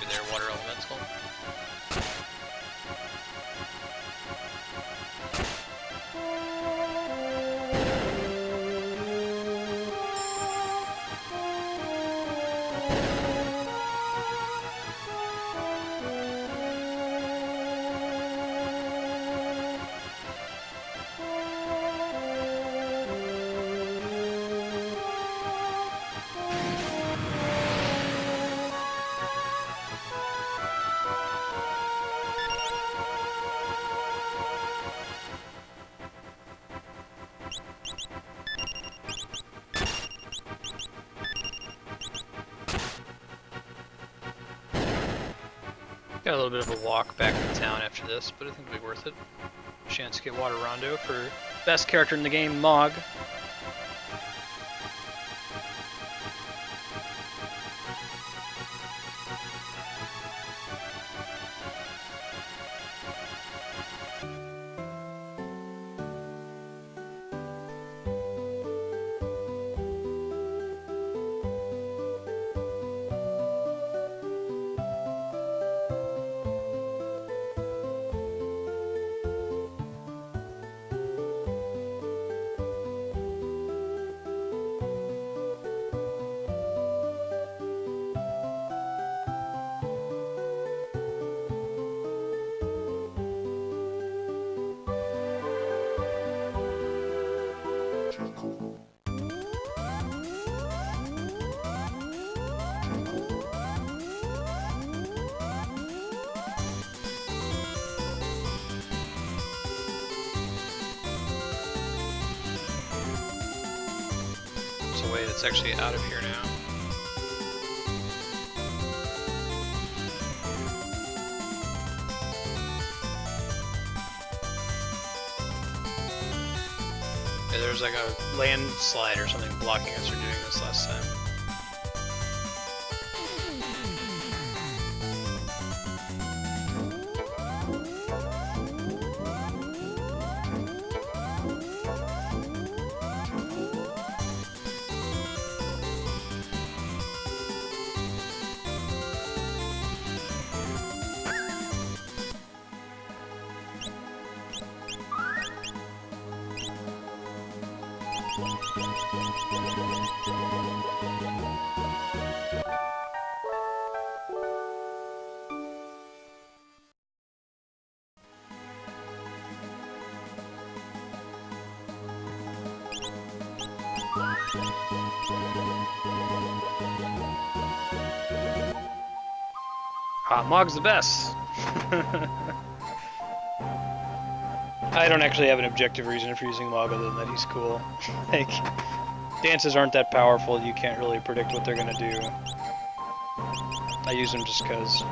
They're water elemental. Got a little bit of a walk back to town after this, but I think it'll be worth it. Chance to get Water Rondo for best character in the game, Mog. There's a way that's actually out of here now. Yeah, there's like a landslide or something blocking us from doing this last time. Hot Mog's the best. I don't actually have an objective reason for using Mog other than that he's cool. Like, dances aren't that powerful, you can't really predict what they're gonna do. I use them just cause.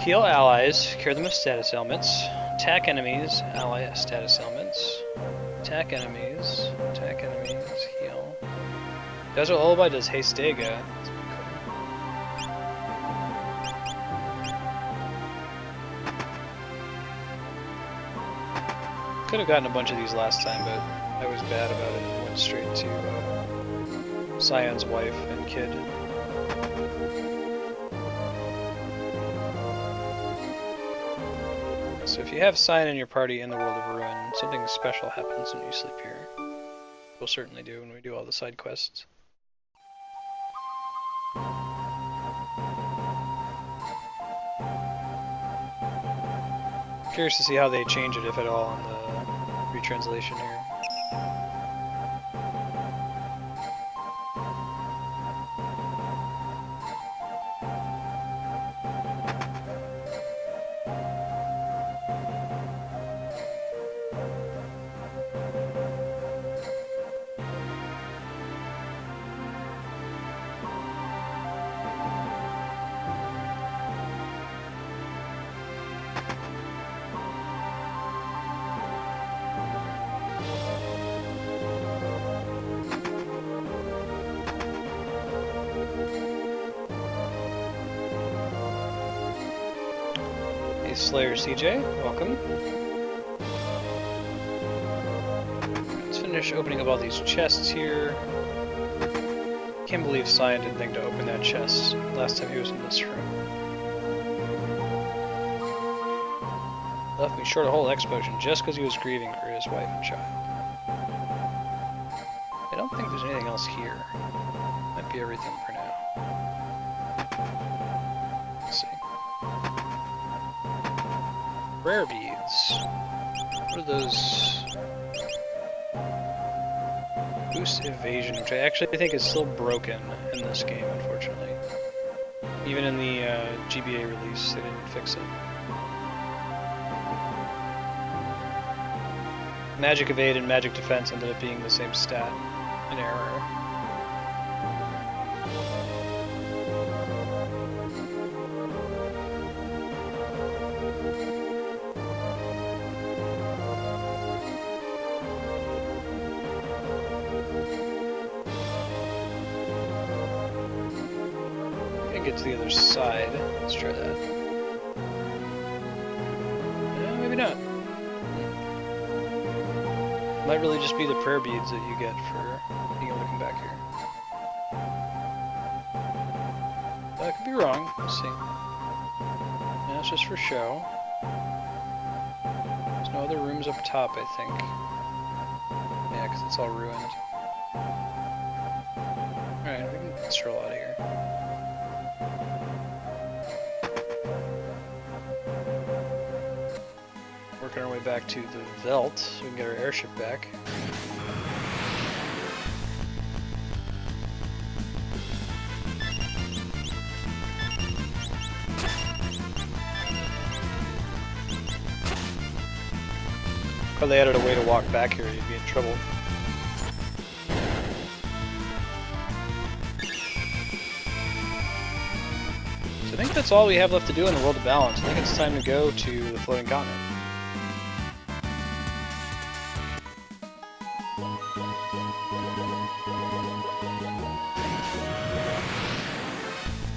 Heal allies, cure them of status ailments. Attack enemies, ally status ailments. Attack enemies, heal. That's what Lullaby does, Hey Stega. Could have gotten a bunch of these last time, but I was bad about it and went straight to Cyan's wife and kid. So if you have Cyan in your party in the World of Ruin, something special happens when you sleep here. We'll certainly do when we do all the side quests. Curious to see how they change it, if at all, in the retranslation here. Slayer CJ, welcome. Let's finish opening up all these chests here. Can't believe Cyan didn't think to open that chest last time he was in this room. Left me short a whole explosion just because he was grieving for his wife and child. I don't think there's anything else here. Might be everything for now. Let's see. Rare beads. What are those? Boost evasion, which I actually think is still broken in this game, unfortunately. Even in the GBA release, they didn't fix it. Magic evade and magic defense ended up being the same stat. An error. Get to the other side. Let's try that. Maybe not. Might really just be the prayer beads that you get for being able to come back here. I could be wrong. Let's see. Yeah, it's just for show. There's no other rooms up top, I think. Yeah, because it's all ruined. Alright, we can stroll out of here. Working our way back to the Veld so we can get our airship back. If they added a way to walk back here, you'd be in trouble. So I think that's all we have left to do in the World of Balance. I think it's time to go to the Floating Continent.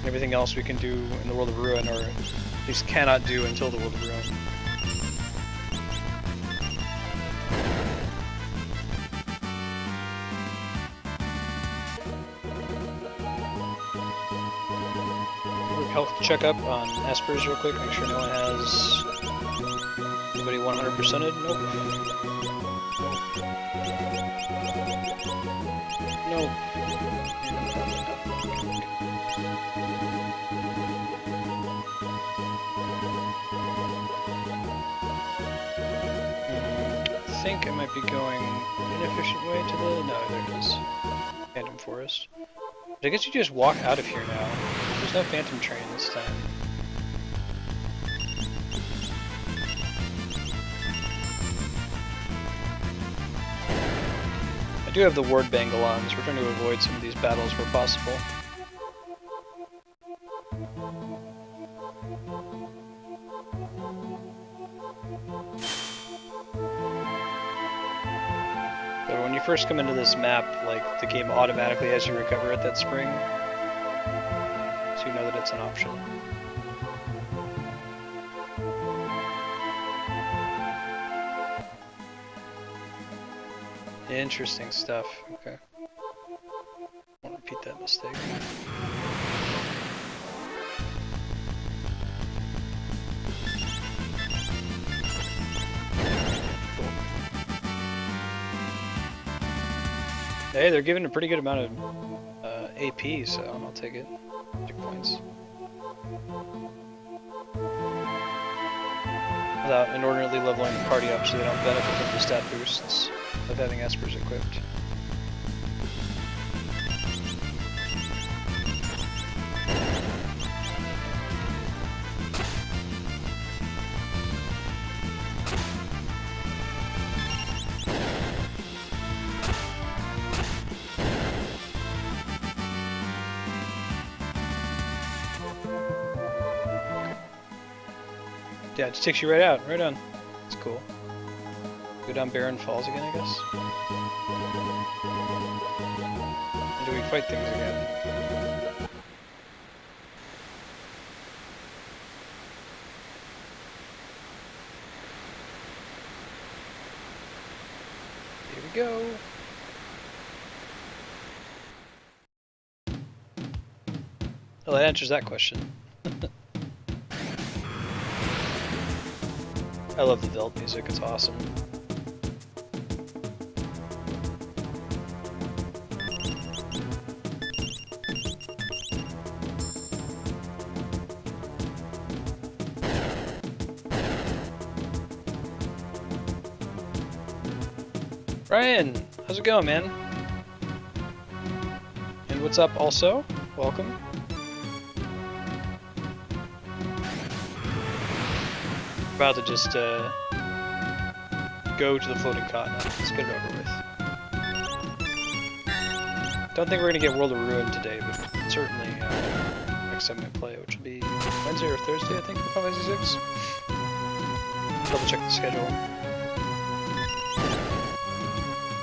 Everything else we can do in the World of Ruin, or at least cannot do until the World of Ruin. Quick health checkup on Espers real quick, make sure no one has anybody 100%ed. Nope. Nope. I think I might be going an inefficient way to the... No, there it is. Phantom Forest. But I guess you just walk out of here now. There's no Phantom Train this time. I do have the Ward Bangalons. We're trying to avoid some of these battles where possible. So when you first come into this map, like, the game automatically has you recover at that spring. So you know that it's an option. Interesting stuff. Okay. Won't repeat that mistake. Cool. Hey, they're giving a pretty good amount of AP, so I'll take it. Magic points. Without inordinately leveling the party up so they don't benefit from the stat boosts of having Espers equipped. Yeah, it just takes you right out, right on. That's cool. Go down Barren Falls again, I guess. And do we fight things again? Here we go. Well, that answers that question. I love the Veld music, it's awesome. Ryan, how's it going, man? And what's up also? Welcome. About to just go to the floating continent. Let's get it over with. Don't think we're gonna get World of Ruin today, but certainly next time we play, which will be Wednesday or Thursday, I think, for Final Fantasy VI. Double check the schedule.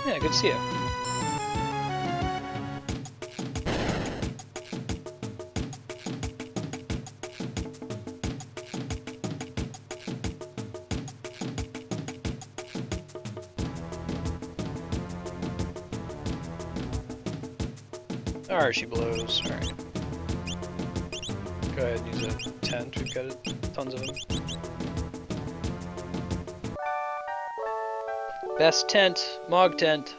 Yeah, good to see you. Alright, she blows. Alright. Go ahead and use a tent. We've got tons of them. Best tent, Mog tent.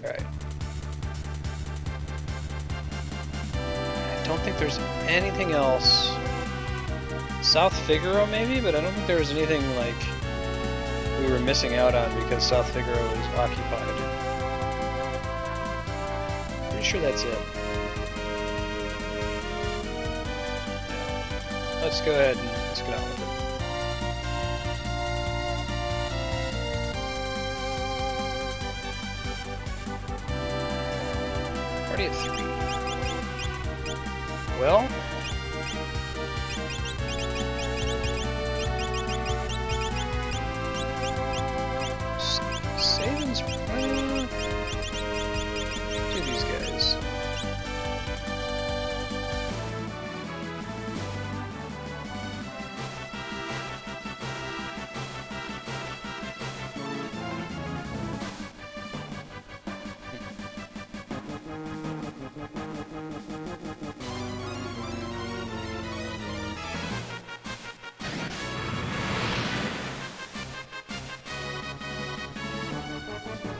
Alright. I don't think there's anything else. South Figaro maybe, but I don't think there was anything like we were missing out on because South Figaro was occupied. Pretty sure that's it. Let's go ahead and let's get on with it. Already at 3. Well, Saban's do these guys.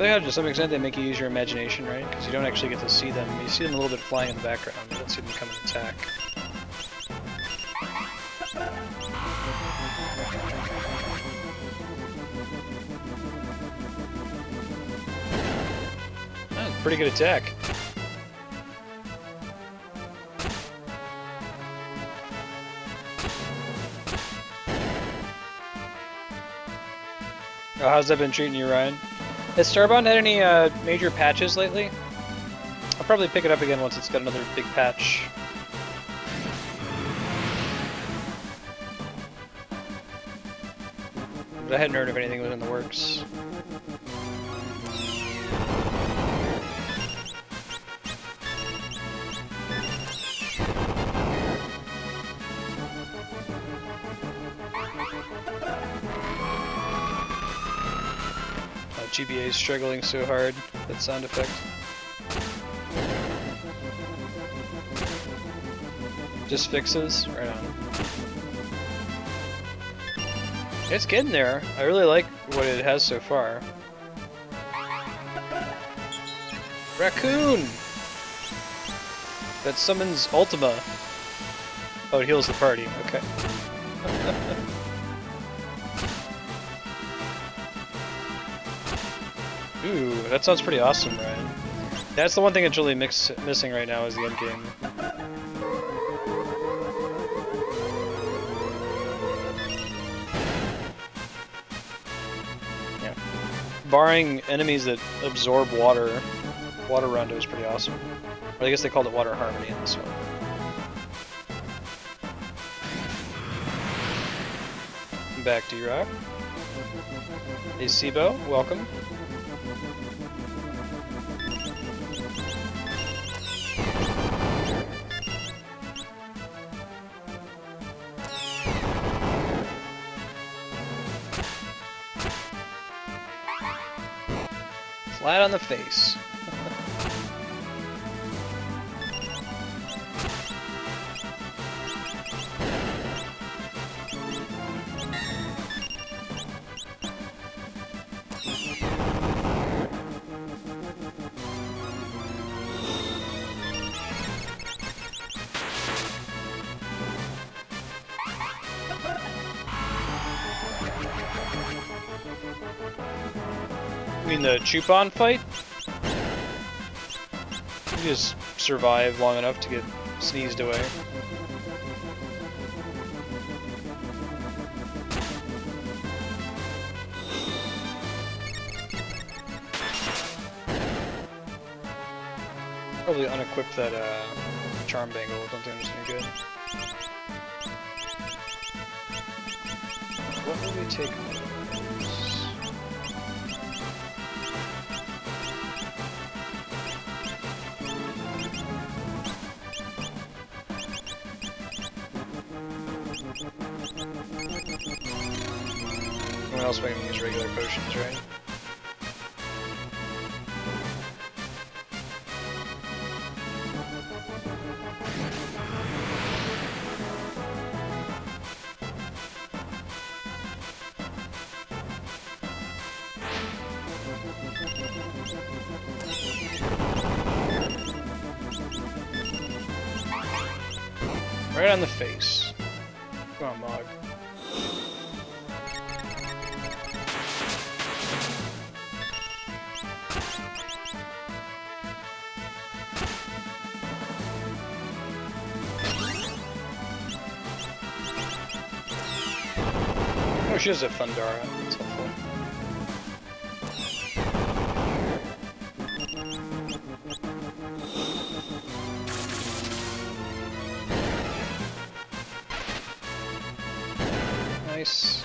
feel like to some extent they make you use your imagination, right? Because you don't actually get to see them. You see them a little bit flying in the background, but you don't see them come and attack. Oh, pretty good attack. Oh, how's that been treating you, Ryan? Has Starbound had any major patches lately? I'll probably pick it up again once it's got another big patch. But I hadn't heard of anything was in the works. GBA is struggling so hard, that sound effect. Just fixes? Right on. It's getting there. I really like what it has so far. Raccoon! That summons Ultima. Oh, it heals the party. Okay. Ooh, that sounds pretty awesome, Ryan. That's the one thing that's really missing right now is the end game. Yeah. Barring enemies that absorb water, Water Rondo is pretty awesome. Or I guess they called it Water Harmony in this one. Back to D-Rock. Hey Sibo, welcome. Flat on the face. You mean the Chupon fight? You just survive long enough to get sneezed away. Probably unequip that charm bangle or something that's any good. What will we take? What else we can use regular potions, right? Right on the face. Come on, Mog. Oh, she has a Thundara. That's helpful. Nice.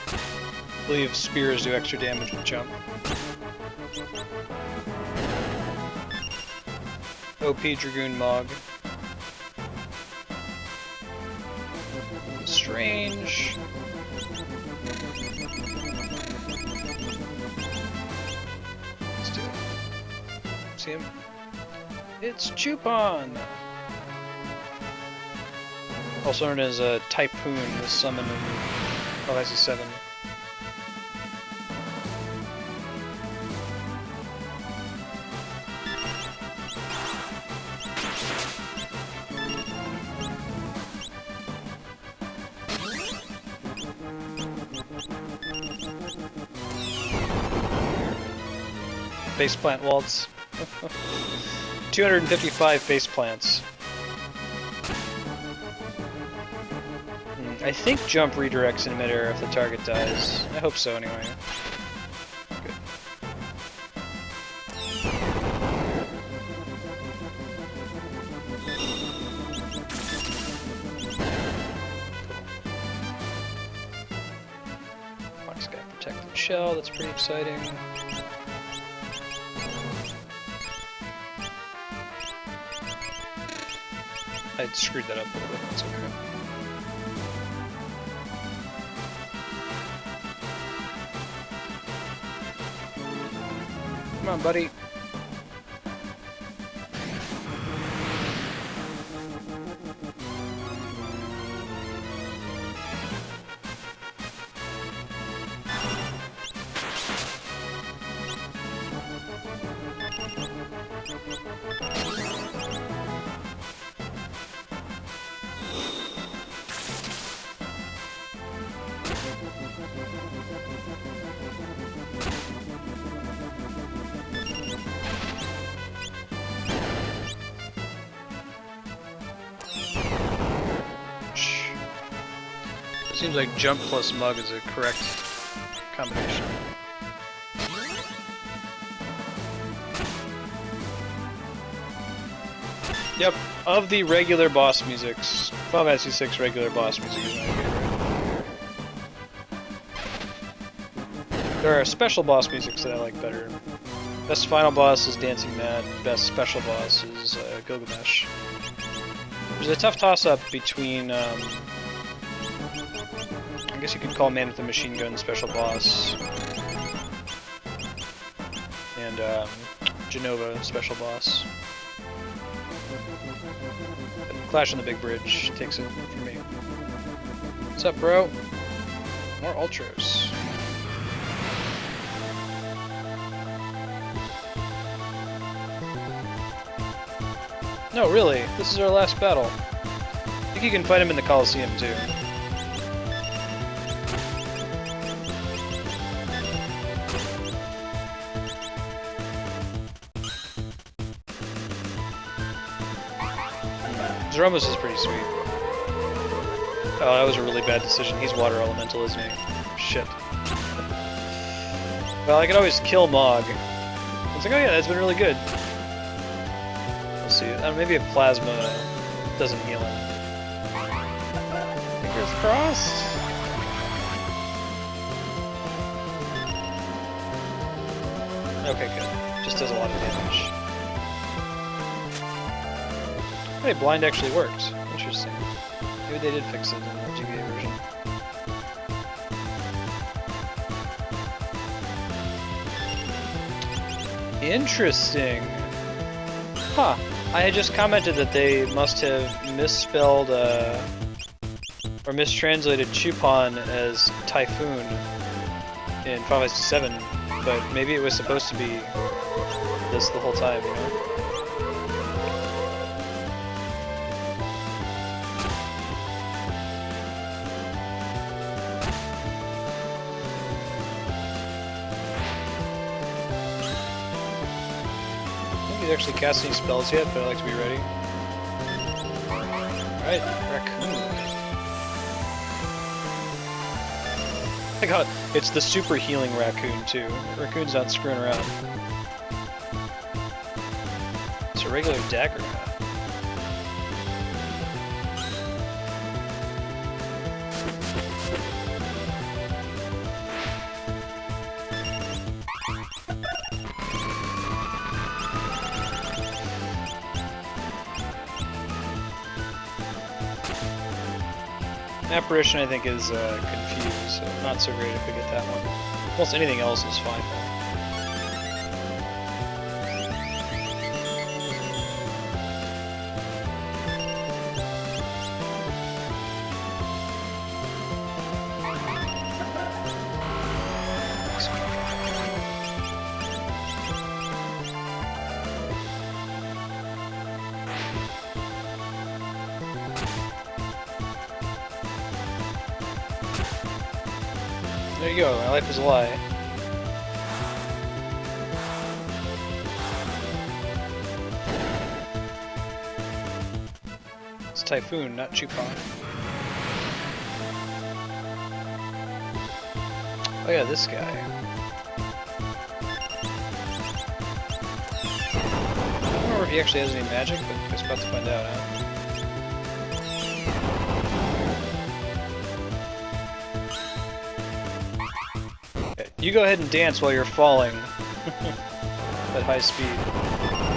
I believe spears do extra damage with jump. OP Dragoon Mog. Strange. Let's do it. See him? It's Chupon! Also known as a Typhoon, the summon in Final Fantasy VII. Faceplant waltz. 255 faceplants. I think jump redirects in midair if the target dies. I hope so anyway. Good. Fox got protected shell, that's pretty exciting. I screwed that up a little bit, that's okay. Come on, buddy. Seems like jump plus mug is a correct combination. Yep, of the regular boss musics, Final Fantasy VI regular boss music is my favorite. There are special boss musics that I like better. Best final boss is Dancing Mad, best special boss is Gilgamesh. There's a tough toss-up between I guess you could call Man with the Machine Gun special boss and Genova special boss. But Clash on the Big Bridge takes it for me. What's up, bro? More Ultros. No, really, this is our last battle. I think you can fight him in the Coliseum too. Zeromus is pretty sweet. Oh, that was a really bad decision. He's water elemental, isn't he? Shit. Well, I could always kill Mog. I was like, oh yeah, that's been really good. We'll see. Maybe a plasma doesn't heal him. Fingers crossed. Okay, good. Just does a lot of damage. Hey, blind actually worked. Interesting. Maybe they did fix it in the GBA version. Interesting. Huh. I had just commented that they must have misspelled or mistranslated Chupon as Typhoon in Final Fantasy VII, but maybe it was supposed to be this the whole time, you know? Actually cast any spells yet, but I like to be ready. Alright, Raccoon. I got it. It's the super healing Raccoon too. Raccoon's not screwing around. It's a regular dagger. Apparition, I think, is confused, so not so great if we get that one. Almost anything else is fine, though. There you go, my life is a lie. It's Typhoon, not Chupon. Oh yeah, this guy. I don't remember if he actually has any magic, but I guess we're about to find out, huh? You go ahead and dance while you're falling at high speed.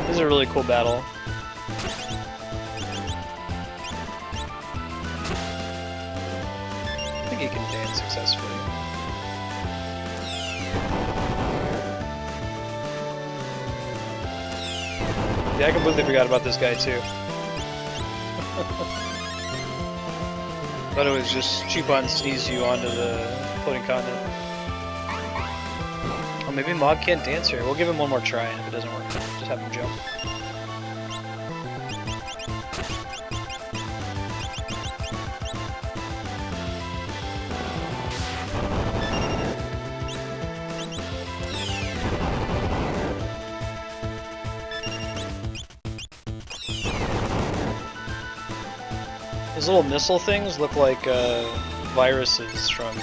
This is a really cool battle. I think he can dance successfully. Yeah, I completely forgot about this guy too. Thought it was just Chupon sneezed you onto the floating continent. Maybe Mog can't dance here. We'll give him one more try, and if it doesn't work, just have him jump. Those little missile things look like viruses from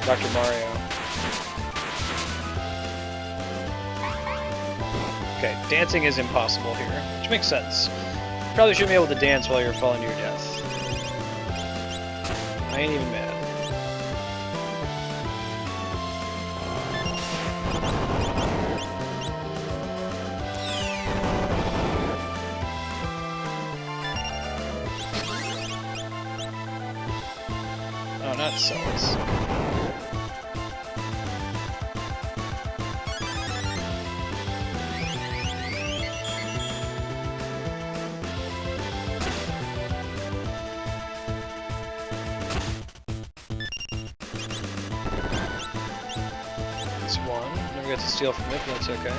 Dr. Mario. Okay, dancing is impossible here, which makes sense. You probably shouldn't be able to dance while you're falling to your death. I ain't even mad. Oh, not cells. Got to steal from it, but that's okay.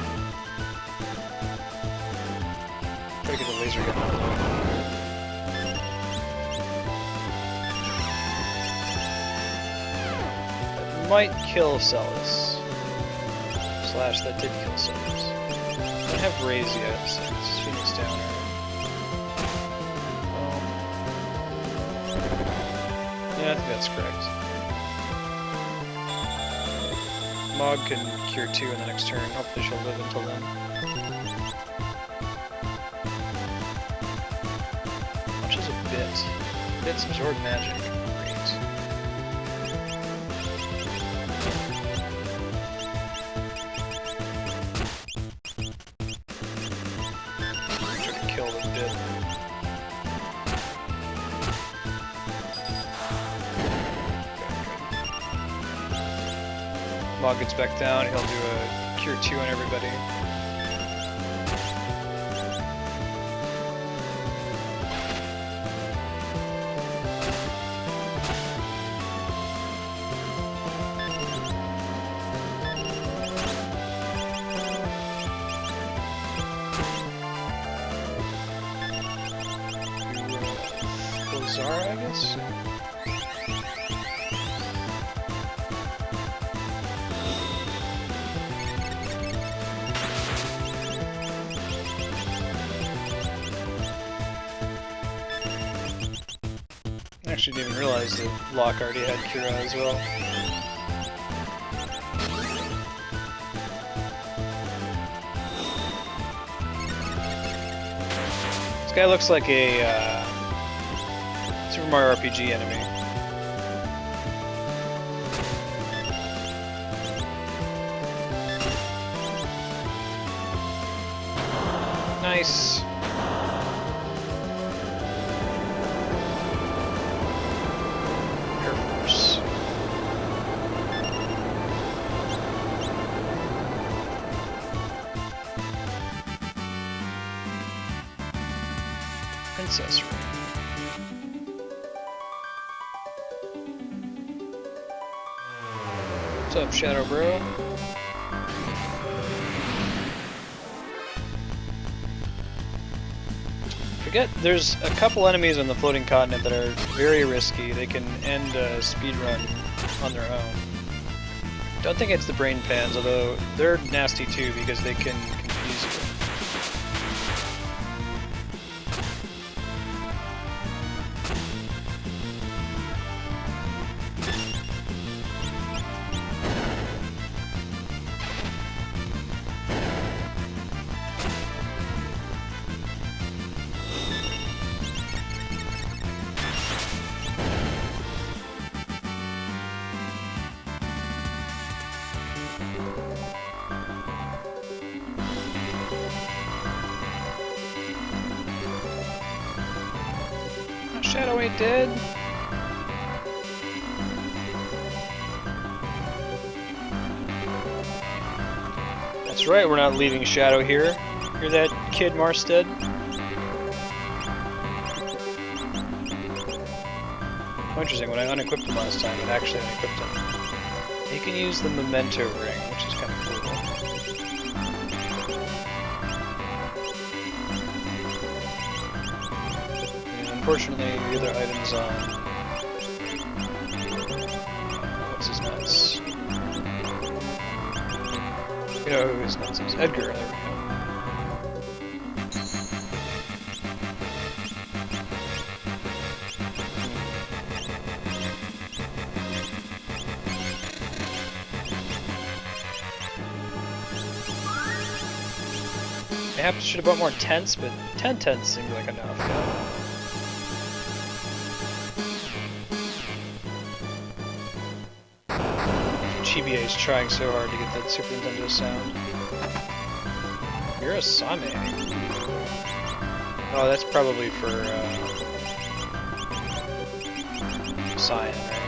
Try to get the laser gun out of the way. That might kill Celis. Slash, that did kill Celis. I don't have Raise yet, so it's Phoenix Downer. Yeah, I think that's correct. Mog can cure 2 in the next turn. Hopefully she'll live until then. How much is a bit? Bits absorb magic. Great. Try to kill the bit. Mog gets back down, he'll do a cure 2 on everybody. Zara, I guess? Actually didn't even realize that Locke already had Kira as well. This guy looks like a Super Mario RPG enemy. Nice. Air Force. Princess Ring. What's up, Shadow Bro? Forget, there's a couple enemies on the floating continent that are very risky. They can end a speedrun on their own. Don't think it's the brain pans, although they're nasty too because they can confuse you. Shadow ain't dead. That's right, we're not leaving Shadow here. Hear that, kid Marstead? Oh, interesting, when I unequipped him last time, it actually unequipped him. He can use the memento ring, which is kind of cool. Unfortunately, the other items on... what's his nuts? You know who his nuts is. Edgar, there we go. I should have bought more tents, but 10 tents seemed like enough. Yeah. Chibi is trying so hard to get that Super Nintendo sound. You're a Same. Oh, that's probably for Cyan, right?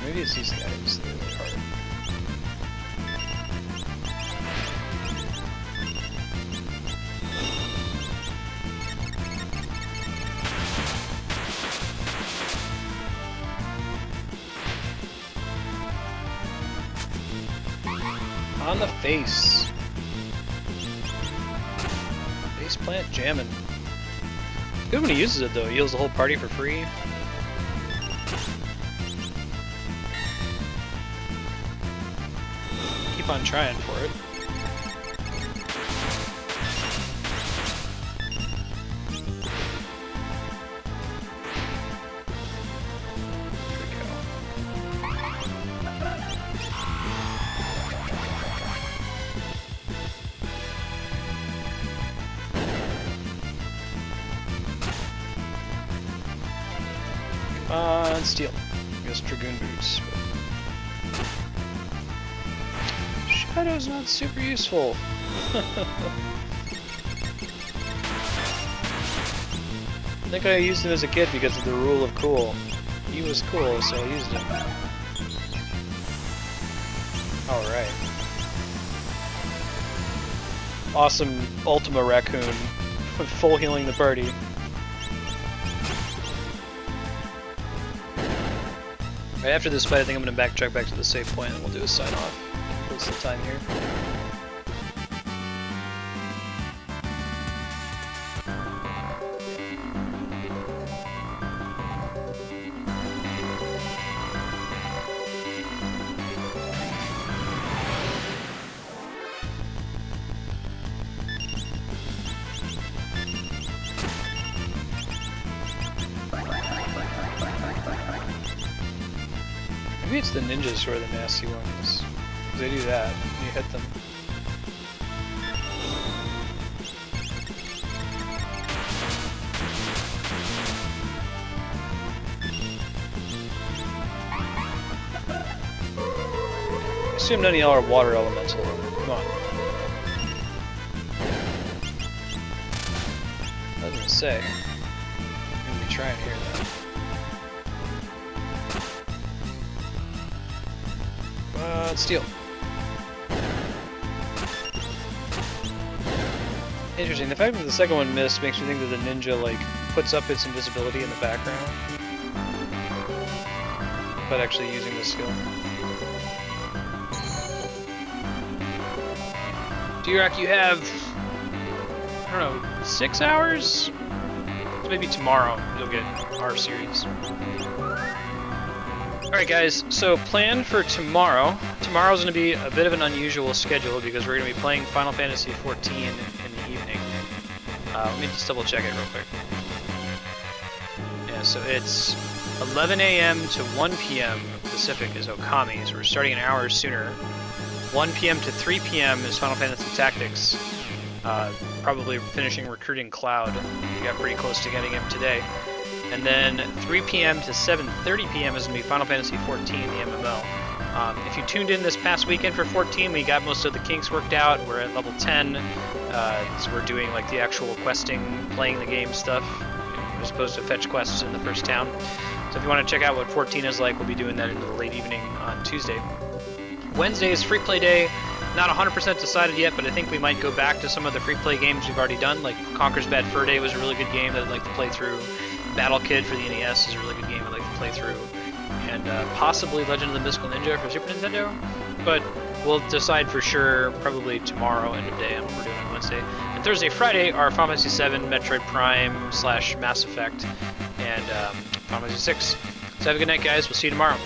Maybe it's these guys that are really hard. On the face. Face plant jamming. Good when he uses it though. He heals the whole party for free. Keep on trying for it. Steel. I guess Dragoon Boots. But... Shadow's not super useful. I think I used him as a kid because of the rule of cool. He was cool, so I used him. Alright. Awesome Ultima Raccoon. Full healing the party. Right after this fight, I think I'm going to backtrack back to the save point and we'll do a sign-off. Close the time here. Maybe it's the ninjas who are the nasty ones. They do that, you hit them. I assume none of y'all are water elemental. Come on. I was gonna say. I'm gonna be trying here though. Steel. Interesting. The fact that the second one missed makes me think that the ninja like puts up its invisibility in the background, but actually using the skill. Durak, you have I don't know, 6 hours? So maybe tomorrow you'll get our series. Alright guys, so plan for tomorrow. Tomorrow's going to be a bit of an unusual schedule because we're going to be playing Final Fantasy XIV in the evening. Let me just double check it real quick. Yeah, so it's 11 a.m. to 1 p.m. Pacific is Okami, so we're starting an hour sooner. 1 p.m. to 3 p.m. is Final Fantasy Tactics. Probably finishing recruiting Cloud. We got pretty close to getting him today. And then 3 p.m. to 7:30 p.m. is going to be Final Fantasy XIV, the MMO. If you tuned in this past weekend for 14, we got most of the kinks worked out. We're at level 10, so we're doing like the actual questing, playing the game stuff, as opposed to fetch quests in the first town. So if you want to check out what 14 is like, we'll be doing that into the late evening on Tuesday. Wednesday is free play day. Not 100% decided yet, but I think we might go back to some of the free play games we've already done. Like Conker's Bad Fur Day was a really good game that I'd like to play through. Battle Kid for the NES is a really good game I'd like to play through. And possibly Legend of the Mystical Ninja for Super Nintendo. But we'll decide for sure probably tomorrow, end of day, on what we're doing on Wednesday. And Thursday, Friday are Final Fantasy VII, Metroid Prime / Mass Effect, and Final Fantasy VI. So have a good night, guys. We'll see you tomorrow.